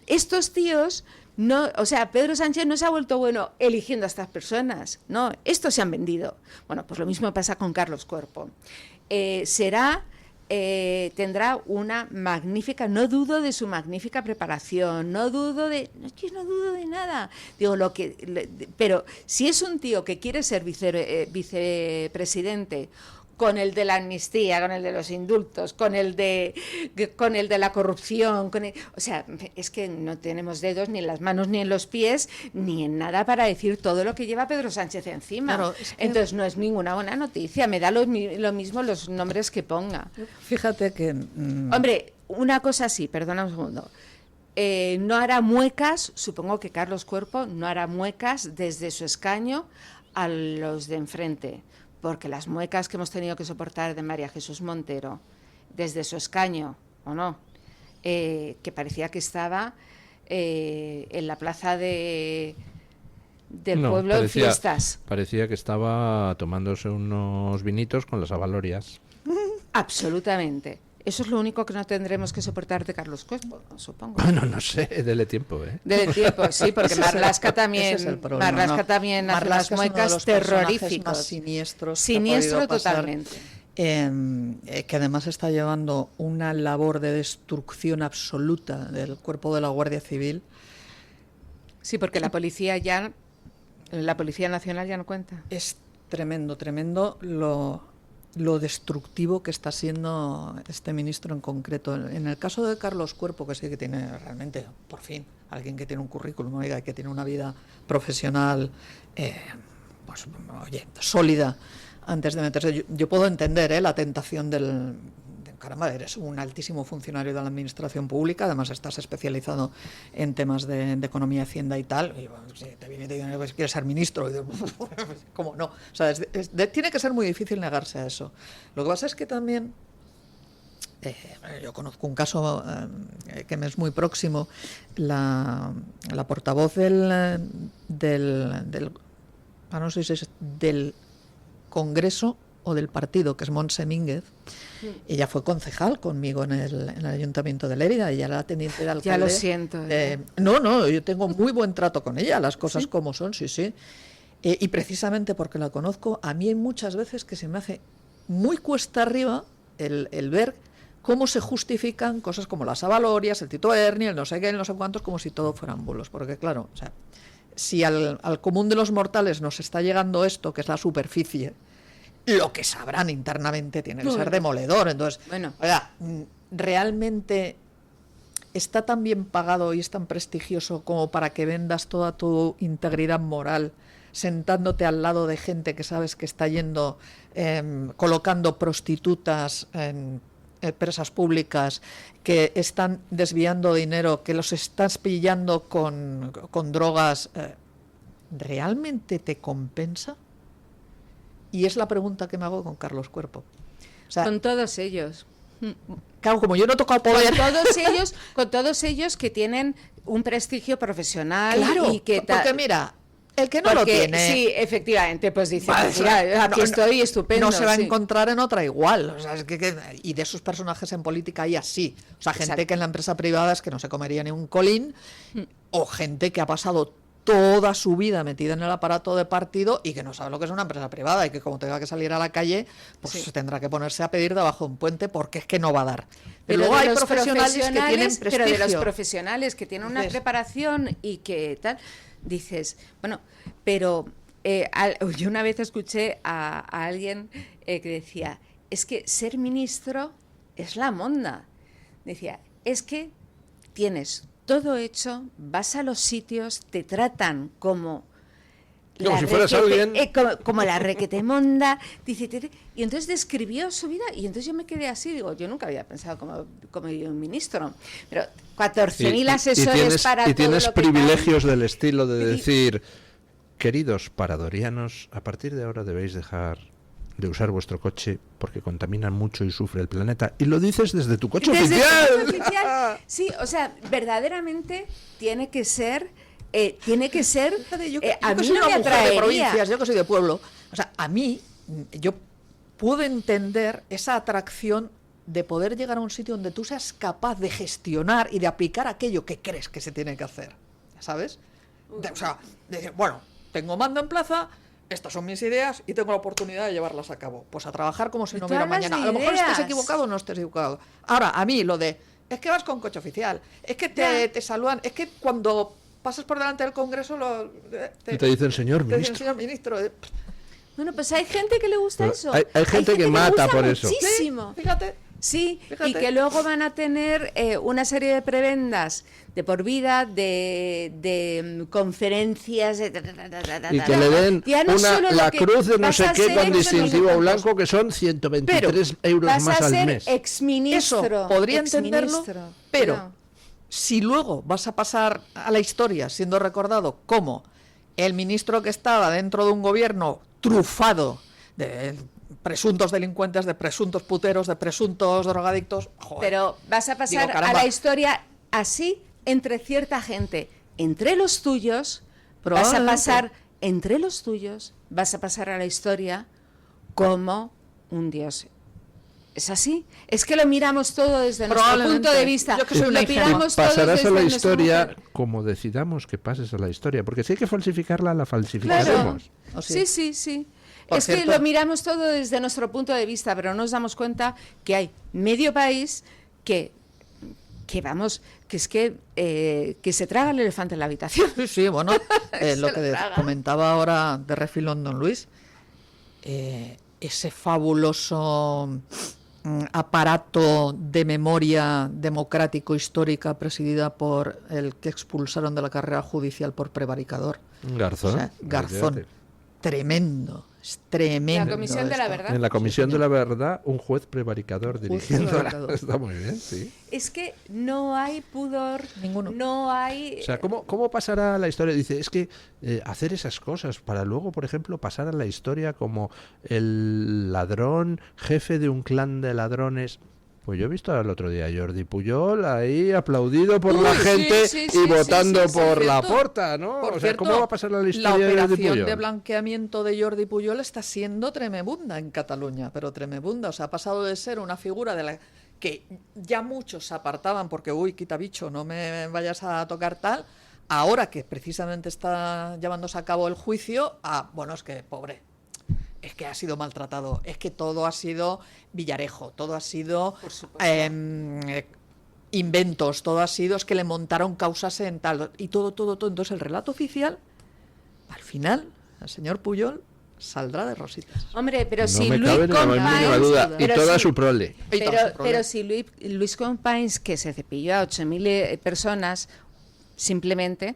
Estos tíos, no, o sea, Pedro Sánchez no se ha vuelto bueno eligiendo a estas personas, no, estos se han vendido. Bueno, pues lo mismo pasa con Carlos Cuerpo. Tendrá una magnífica, no dudo de su magnífica preparación, no dudo de nada. Digo, pero si es un tío que quiere ser vicepresidente, con el de la amnistía, con el de los indultos, con el de la corrupción, o sea, es que no tenemos dedos ni en las manos ni en los pies ni en nada para decir todo lo que lleva Pedro Sánchez encima. Claro, entonces no es ninguna buena noticia, me da lo mismo los nombres que ponga. Fíjate que... Hombre, una cosa sí, perdona un segundo. No hará muecas, supongo que Carlos Cuerpo no hará muecas desde su escaño a los de enfrente, porque las muecas que hemos tenido que soportar de María Jesús Montero desde su escaño, ¿o no? Que parecía que estaba en la plaza del pueblo en fiestas. Parecía que estaba tomándose unos vinitos con las avalorias. Absolutamente. Eso es lo único que no tendremos que soportar de Carlos Cuerpo, supongo. Bueno, no sé, dele tiempo, ¿eh? Dele tiempo, sí, porque Marlaska también, ese es el problema, Marlaska ¿no? también hace las Marlaska es uno de muecas los personajes terroríficos. más siniestros que ha Siniestro podido pasar, totalmente. que además está llevando una labor de destrucción absoluta del cuerpo de la Guardia Civil. Sí, porque la Policía Nacional ya no cuenta. Es tremendo, tremendo lo destructivo que está siendo este ministro en concreto. En el caso de Carlos Cuerpo, que sí que tiene realmente, por fin, alguien que tiene un currículum, oiga, que tiene una vida profesional, pues, oye, sólida, antes de meterse. Yo puedo entender la tentación de caramba, eres un altísimo funcionario de la administración pública, además estás especializado en temas de economía, hacienda y tal, y bueno, si te viene y te dice, pues, quieres ser ministro, y digo, ¿cómo no? O sea, tiene que ser muy difícil negarse a eso. Lo que pasa es que también, yo conozco un caso que me es muy próximo, la portavoz no sé si es del Congreso o del partido, que es Montse Mínguez. Ella fue concejal conmigo en el Ayuntamiento de Lérida, ella era teniente de alcalde. Ya lo siento. No, yo tengo muy buen trato con ella, las cosas como son, sí. Y precisamente porque la conozco, a mí hay muchas veces que se me hace muy cuesta arriba el ver cómo se justifican cosas como las avalorias, el Tito Erni, el no sé qué, el no sé cuántos, como si todo fueran bulos. Porque claro, o sea, si al común de los mortales nos está llegando esto, que es la superficie, lo que sabrán internamente tiene que ser demoledor. Entonces, oiga, realmente está tan bien pagado y es tan prestigioso como para que vendas toda tu integridad moral sentándote al lado de gente que sabes que está yendo, colocando prostitutas en empresas públicas, que están desviando dinero, que los estás pillando con drogas. ¿Realmente te compensa? Y es la pregunta que me hago con Carlos Cuerpo. O sea, con todos ellos. Claro, como yo no he tocado poder. Con todos ellos que tienen un prestigio profesional. Claro, y que porque mira, el que no lo tiene. Sí, efectivamente, pues dice, mira, aquí estoy estupendo. No se va a encontrar en otra igual. O sea, y de esos personajes en política hay así. O sea, gente que en la empresa privada es que no se comería ni un colín, o gente que ha pasado toda su vida metida en el aparato de partido y que no sabe lo que es una empresa privada y que como tenga que salir a la calle, pues tendrá que ponerse a pedir debajo de un puente porque es que no va a dar. Pero luego hay profesionales que tienen prestigio. Pero de los profesionales que tienen una preparación y que tal, dices, bueno, pero yo una vez escuché a alguien que decía, es que ser ministro es la monda. Decía, es que tienes todo hecho, vas a los sitios, te tratan como si fueras alguien. Como la requetemonda, dice, y entonces describió su vida, y entonces yo me quedé así, digo, yo nunca había pensado como un ministro, pero 14.000 asesores para todo. Y tienes lo que privilegios del estilo de decir, queridos paradorianos, a partir de ahora debéis dejar de usar vuestro coche porque contaminan mucho y sufre el planeta. Y lo dices desde tu coche oficial. Sí, o sea, verdaderamente tiene que ser... yo a mí no me atraería. De provincias, yo que soy de pueblo, o sea, a mí, yo puedo entender esa atracción de poder llegar a un sitio donde tú seas capaz de gestionar y de aplicar aquello que crees que se tiene que hacer, ¿sabes? O sea, de decir, bueno, tengo mando en plaza, estas son mis ideas y tengo la oportunidad de llevarlas a cabo. Pues a trabajar como si no hubiera mañana. A lo mejor estés equivocado o no estés equivocado. Ahora, a mí lo de, es que vas con coche oficial, es que te saludan, es que cuando pasas por delante del Congreso y te dicen señor ministro. Bueno, pues hay gente que le gusta eso. Hay gente que mata por eso. Muchísimo. Sí, fíjate. Sí, y que luego van a tener una serie de prebendas de por vida, de conferencias, y que le den la cruz de no sé qué con distintivo blanco, que son 123 euros más al mes. Exministro. Eso podría entenderlo, pero si luego vas a pasar a la historia siendo recordado como el ministro que estaba dentro de un gobierno trufado de presuntos delincuentes, de presuntos puteros, de presuntos drogadictos, joder, pero vas a pasar a la historia así entre cierta gente, entre los tuyos, vas a pasar a la historia como un dios. Es así. Es que lo miramos todo desde nuestro Probablemente. punto de vista. Yo que soy una Lo miramos todo Pasarás desde a la nuestra historia mujer. como decidamos que pases a la historia, porque si hay que falsificarla, la Claro. falsificaremos. Sí. Por Es cierto- que lo miramos todo desde nuestro punto de vista, pero no nos damos cuenta que hay medio país que vamos, que es que se traga el elefante en la habitación. Sí, bueno, lo que comentaba ahora de refilón don Luis, ese fabuloso aparato de memoria democrático histórica presidida por el que expulsaron de la carrera judicial por prevaricador. Garzón. O sea, Garzón. Olvídate. Tremendo. Es tremendo. La Comisión de la esto. Verdad. En la Comisión de la Verdad, un juez prevaricador dirigiendo. prevaricador. Está muy bien, sí. Es que no hay pudor, Ninguno. no hay... O sea, ¿cómo pasará la historia? Dice, es que hacer esas cosas para luego, por ejemplo, pasar a la historia como el ladrón, jefe de un clan de ladrones. Pues yo he visto el otro día a Jordi Pujol ahí aplaudido por la gente y votando por Laporta, ¿no? Por o sea, cierto, ¿cómo va a pasar la la historia de Jordi operación Pujol? de blanqueamiento de Jordi Pujol está siendo tremebunda en Cataluña, pero tremebunda. O sea, ha pasado de ser una figura de la que ya muchos se apartaban porque, uy, quita bicho, no me vayas a tocar tal, ahora que precisamente está llevándose a cabo el juicio, bueno, es que pobre. Es que ha sido maltratado, es que todo ha sido Villarejo, todo ha sido inventos, todo ha sido, es que le montaron causas en tal, y todo. Entonces el relato oficial, al final, el señor Pujol saldrá de rositas. Hombre, pero No si me Luis cabe ni la más mínima Companys... duda. Y pero toda si- su prole. Pero si Luis Companys, que se cepilló a 8.000 personas, simplemente...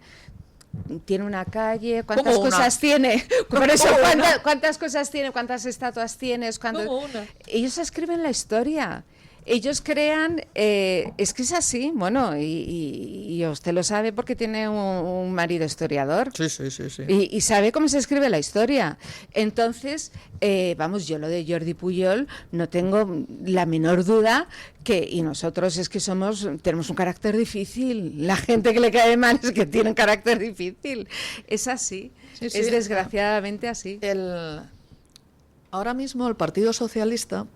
Tiene una calle, ¿cuántas ¿Cómo una? cosas tiene? ¿Cómo Por eso, una? ¿cuántas cosas tiene? ¿Cuántas estatuas tienes? ¿Cómo una? Ellos escriben la historia. Ellos crean, es que es así, bueno, y usted lo sabe porque tiene un marido historiador. Sí. Y sabe cómo se escribe la historia. Entonces, vamos, yo lo de Jordi Pujol no tengo la menor duda y nosotros es que tenemos un carácter difícil. La gente que le cae mal es que tiene un carácter difícil. Es así. Sí. Es desgraciadamente así. Ahora mismo el Partido Socialista,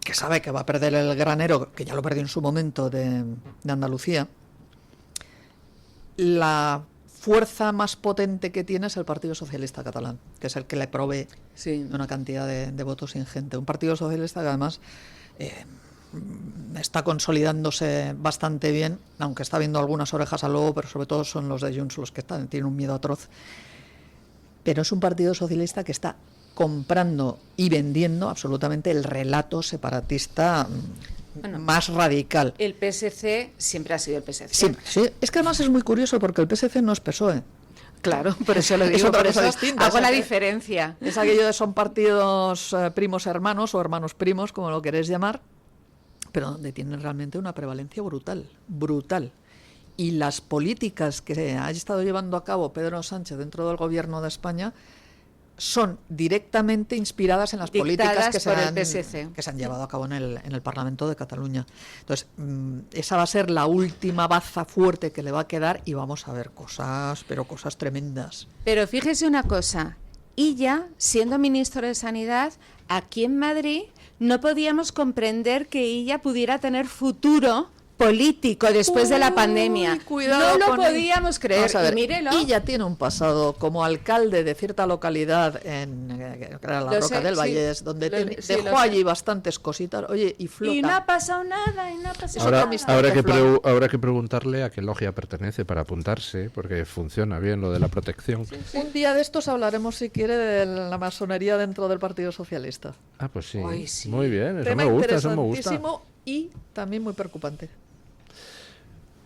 que sabe que va a perder el granero, que ya lo perdió en su momento de Andalucía, la fuerza más potente que tiene es el Partido Socialista catalán, que es el que le provee una cantidad de votos ingente. Un Partido Socialista que además está consolidándose bastante bien, aunque está viendo algunas orejas al lobo, pero sobre todo son los de Junts los que tienen un miedo atroz. Pero es un Partido Socialista que está comprando y vendiendo absolutamente el relato separatista más radical. El PSC siempre ha sido el PSC. Sí. Es que además es muy curioso porque el PSC no es PSOE. Claro, por eso lo digo, Es otra por cosa eso distinta. hago Es la aquello- diferencia. Es aquello de son partidos primos hermanos o hermanos primos, como lo queréis llamar, pero donde tienen realmente una prevalencia brutal. Y las políticas que ha estado llevando a cabo Pedro Sánchez dentro del gobierno de España son directamente inspiradas en las políticas que por el se PSC. han llevado a cabo en el Parlamento de Cataluña. Entonces, esa va a ser la última baza fuerte que le va a quedar y vamos a ver cosas tremendas. Pero fíjese una cosa, Illa, siendo ministro de Sanidad, aquí en Madrid no podíamos comprender que Illa pudiera tener futuro político después de la pandemia. Cuidado, no lo con podíamos creer. Vamos a ver, Y mírelo. Illa tiene un pasado como alcalde de cierta localidad en que era la Lo Roca sé, del sí. Vallés, donde Sí, dejó lo sé. allí bastantes cositas. Oye, y flota. Y no ha pasado nada, Habrá que preguntarle a qué logia pertenece para apuntarse, porque funciona bien lo de la protección. Un día de estos hablaremos, si quiere, de la masonería dentro del Partido Socialista. Ah, pues sí. Ay, sí. Muy bien, eso Tema me gusta, eso me gusta. interesantísimo y también muy preocupante.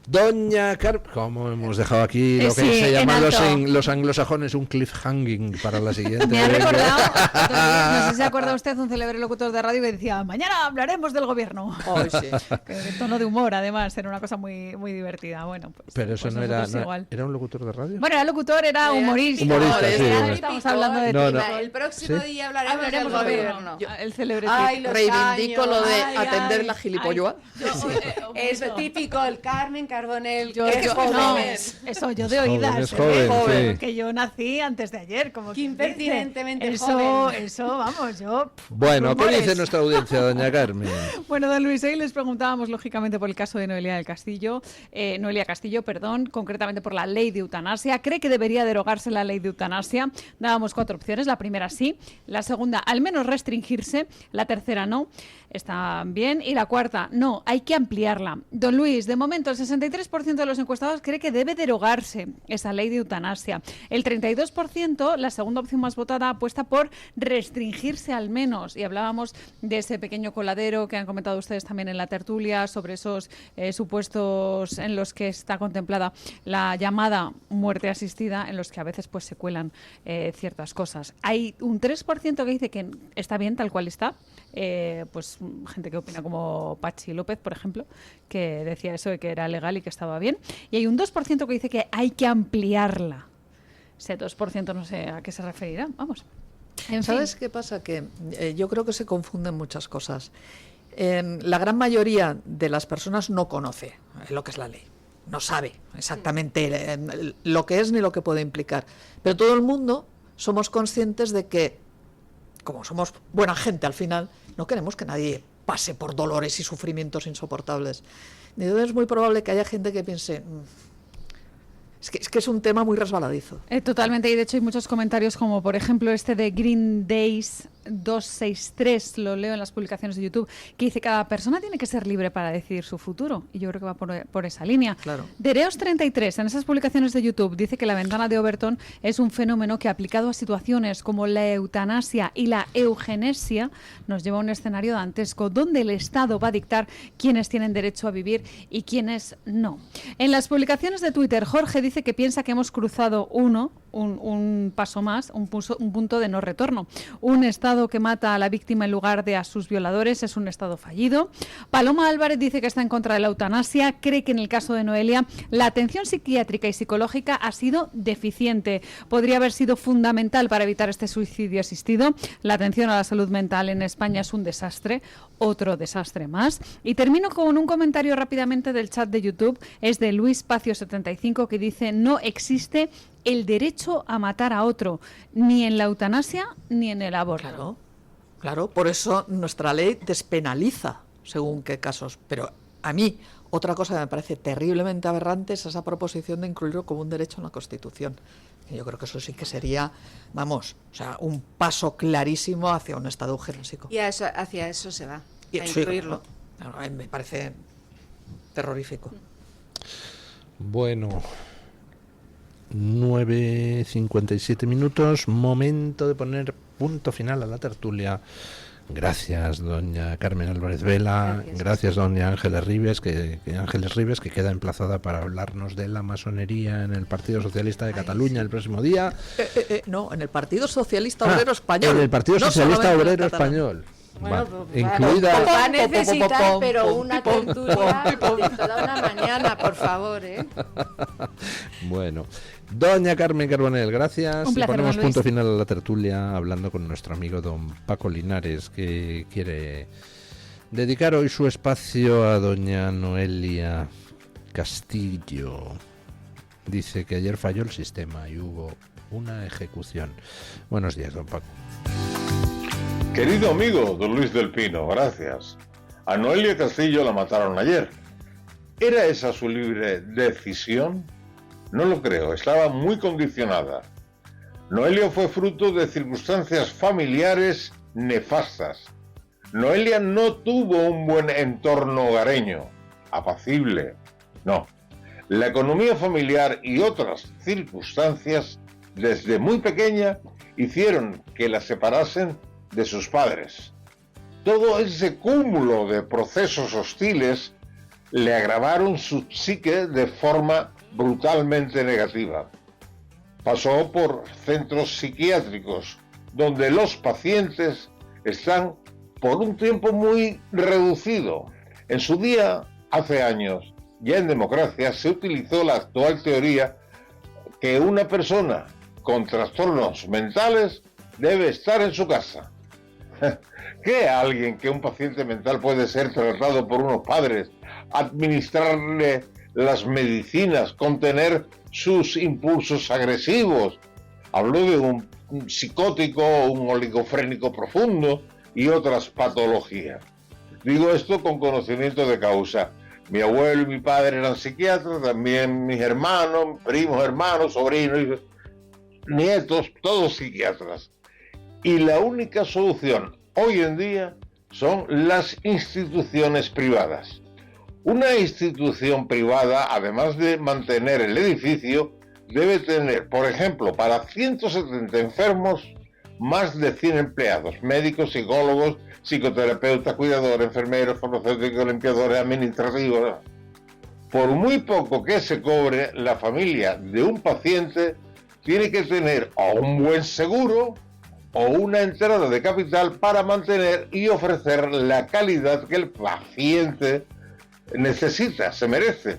Doña Carmen, ¿cómo hemos dejado aquí lo que Sí, se en llama alto. los anglosajones un cliffhanging para la siguiente? Me ha recordado, no sé si se acuerda usted, un célebre locutor de radio que decía, mañana hablaremos del gobierno. Ay, sí. En tono de humor, además, era una cosa muy, muy divertida. Bueno, pues, Pero eso pues no era, nosotros igual. ¿era un locutor de radio? Bueno, era locutor, era humorista. Humorista, sí, Ya bueno. estamos hablando de No, tema. no. El próximo ¿Sí? día hablaremos del del gobierno. El célebre Ay, los Reivindico años, lo de ay, atender ay, la gilipolloa. Es lo típico, el Carmen Carbonell, Yo qué joven no, es. eso, yo de Es joven, oídas. es joven, sí. Que yo nací antes de ayer, como Qué quien dice. impertinentemente Eso, joven. eso, vamos, yo... Bueno, ¿qué rumores. dice nuestra audiencia, doña Carmen? Bueno, don Luis, hoy les preguntábamos, lógicamente, por el caso de Noelia Castillo, concretamente por la ley de eutanasia. ¿Cree que debería derogarse la ley de eutanasia? Dábamos 4 opciones. La primera sí, la segunda al menos restringirse, la tercera no, está bien, y la cuarta no, hay que ampliarla. Don Luis, de momento el 63% de los encuestados cree que debe derogarse esa ley de eutanasia. El 32%, la segunda opción más votada, apuesta por restringirse al menos. Y hablábamos de ese pequeño coladero que han comentado ustedes también en la tertulia sobre esos supuestos en los que está contemplada la llamada muerte asistida, en los que a veces pues se cuelan ciertas cosas. Hay un 3% que dice que está bien tal cual está, pues gente que opina como Pachi López, por ejemplo, que decía eso de que era legal y que estaba bien, y hay un 2% que dice que hay que ampliarla. Ese 2% no sé a qué se referirá, vamos. ¿Sabes qué pasa? Que yo creo que se confunden muchas cosas. La gran mayoría de las personas no conoce lo que es la ley, no sabe exactamente lo que es ni lo que puede implicar, pero todo el mundo somos conscientes de que, como somos buena gente al final, no queremos que nadie pase por dolores y sufrimientos insoportables. Entonces es muy probable que haya gente que piense... Es que es un tema muy resbaladizo. Totalmente, y de hecho hay muchos comentarios como por ejemplo este de Green Days 263, lo leo en las publicaciones de YouTube, que dice: cada persona tiene que ser libre para decidir su futuro, y yo creo que va por esa línea. Claro. Dereos33, en esas publicaciones de YouTube, dice que la ventana de Overton es un fenómeno que, aplicado a situaciones como la eutanasia y la eugenesia, nos lleva a un escenario dantesco donde el Estado va a dictar quiénes tienen derecho a vivir y quiénes no. En las publicaciones de Twitter, Jorge dice que piensa que hemos cruzado un paso más, un punto de no retorno. Un Estado que mata a la víctima en lugar de a sus violadores es un Estado fallido. Paloma Álvarez dice que está en contra de la eutanasia, cree que en el caso de Noelia la atención psiquiátrica y psicológica ha sido deficiente. Podría haber sido fundamental para evitar este suicidio asistido. La atención a la salud mental en España es un desastre, otro desastre más. Y termino con un comentario rápidamente del chat de YouTube, es de Luis Pacio75, que dice: no existe el derecho a matar a otro, ni en la eutanasia ni en el aborto. Claro, por eso nuestra ley despenaliza según qué casos. Pero a mí, otra cosa que me parece terriblemente aberrante es esa proposición de incluirlo como un derecho en la Constitución. Y yo creo que eso sí que sería, vamos, o sea, un paso clarísimo hacia un Estado eugenésico. Y hacia eso se va, Y a sí, incluirlo. claro, me parece terrorífico. Bueno, 9:57 minutos, momento de poner punto final a la tertulia. Gracias, doña Carmen Álvarez Vela. Gracias, doña Ángeles Ribes, que queda emplazada para hablarnos de la masonería en el Partido Socialista de Cataluña el próximo día. No, en el Partido Socialista Obrero Español. En el Partido No Socialista solamente Obrero en catalán. Español. Bueno, Vale. Incluida... va a necesitar, pero una tertulia de toda una mañana, por favor, ¿eh? Bueno, doña Carmen Carbonell, gracias. Un placer, y ponemos don Luis. punto final a la tertulia hablando con nuestro amigo don Paco Linares, que quiere dedicar hoy su espacio a doña Noelia Castillo. Dice que ayer falló el sistema y hubo una ejecución. Buenos días, don Paco. Querido amigo don Luis del Pino, gracias. A Noelia Castillo la mataron ayer. ¿Era esa su libre decisión? No lo creo, estaba muy condicionada. Noelia fue fruto de circunstancias familiares nefastas. Noelia no tuvo un buen entorno hogareño, apacible. No. La economía familiar y otras circunstancias, desde muy pequeña, hicieron que la separasen de sus padres. Todo ese cúmulo de procesos hostiles le agravaron su psique de forma brutalmente negativa. Pasó por centros psiquiátricos, donde los pacientes están por un tiempo muy reducido. En su día, hace años, ya en democracia, se utilizó la actual teoría que una persona con trastornos mentales debe estar en su casa. ¿Qué alguien que un paciente mental puede ser tratado por unos padres, administrarle las medicinas contener sus impulsos agresivos. Habló de un psicótico, un oligofrénico profundo y otras patologías. Digo esto con conocimiento de causa. Mi abuelo y mi padre eran psiquiatras, también mis hermanos, primos, hermanos, sobrinos, nietos, todos psiquiatras. Y la única solución hoy en día son las instituciones privadas. Una institución privada, además de mantener el edificio, debe tener, por ejemplo, para 170 enfermos, más de 100 empleados, médicos, psicólogos, psicoterapeutas, cuidadores, enfermeros, farmacéuticos, limpiadores, administrativos. Por muy poco que se cobre, la familia de un paciente tiene que tener o un buen seguro o una entrada de capital para mantener y ofrecer la calidad que el paciente necesita, se merece.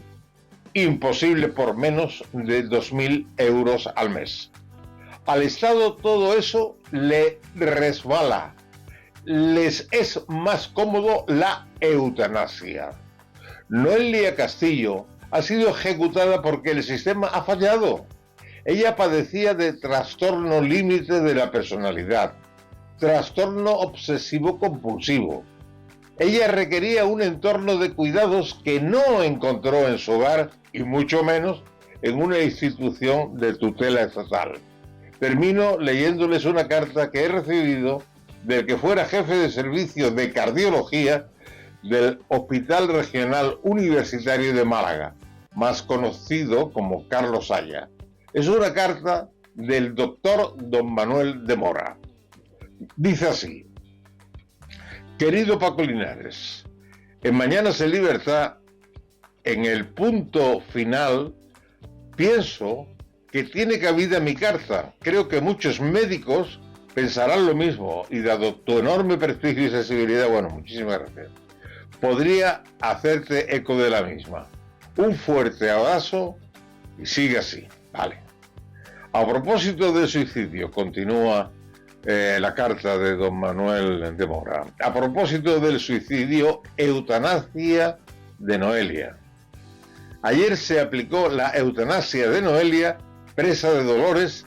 Imposible por menos de 2.000 euros al mes. Al Estado todo eso le resbala. Les es más cómodo la eutanasia. Noelia Castillo ha sido ejecutada porque el sistema ha fallado. Ella padecía de trastorno límite de la personalidad, trastorno obsesivo-compulsivo. Ella requería un entorno de cuidados que no encontró en su hogar y mucho menos en una institución de tutela estatal. Termino leyéndoles una carta que he recibido del que fuera jefe de servicio de cardiología del Hospital Regional Universitario de Málaga, más conocido como Carlos Haya. Es una carta del doctor don Manuel de Mora. Dice así: querido Paco Linares, en Mañanas en Libertad, en el punto final, pienso que tiene cabida mi carta. Creo que muchos médicos pensarán lo mismo y dado tu enorme prestigio y sensibilidad, bueno, muchísimas gracias, podría hacerte eco de la misma. Un fuerte abrazo y sigue así. Vale. A propósito del suicidio, continúa la carta de don Manuel de Mora. A propósito del suicidio, eutanasia de Noelia. Ayer se aplicó la eutanasia de Noelia, presa de dolores,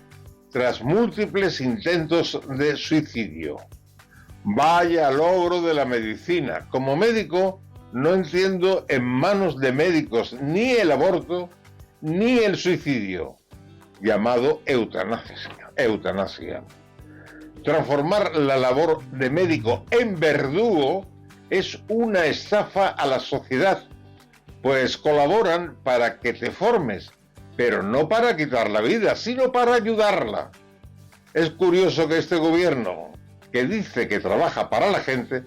tras múltiples intentos de suicidio. Vaya logro de la medicina. Como médico, no entiendo en manos de médicos ni el aborto ni el suicidio, llamado eutanasia. Transformar la labor de médico en verdugo es una estafa a la sociedad, pues colaboran para que te formes, pero no para quitar la vida, sino para ayudarla. Es curioso que este gobierno, que dice que trabaja para la gente,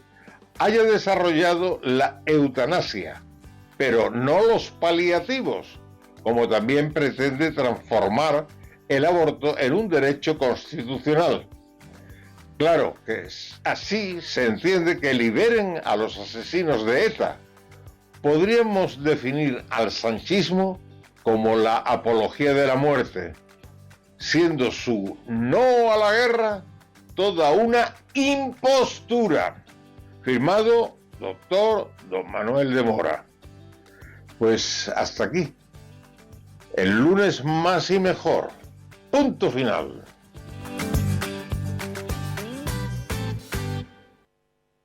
haya desarrollado la eutanasia, pero no los paliativos, como también pretende transformar el aborto en un derecho constitucional. Claro que así se entiende que liberen a los asesinos de ETA. Podríamos definir al sanchismo como la apología de la muerte, siendo su no a la guerra toda una impostura. Firmado doctor don Manuel de Mora. Pues hasta aquí. El lunes más y mejor. Punto final.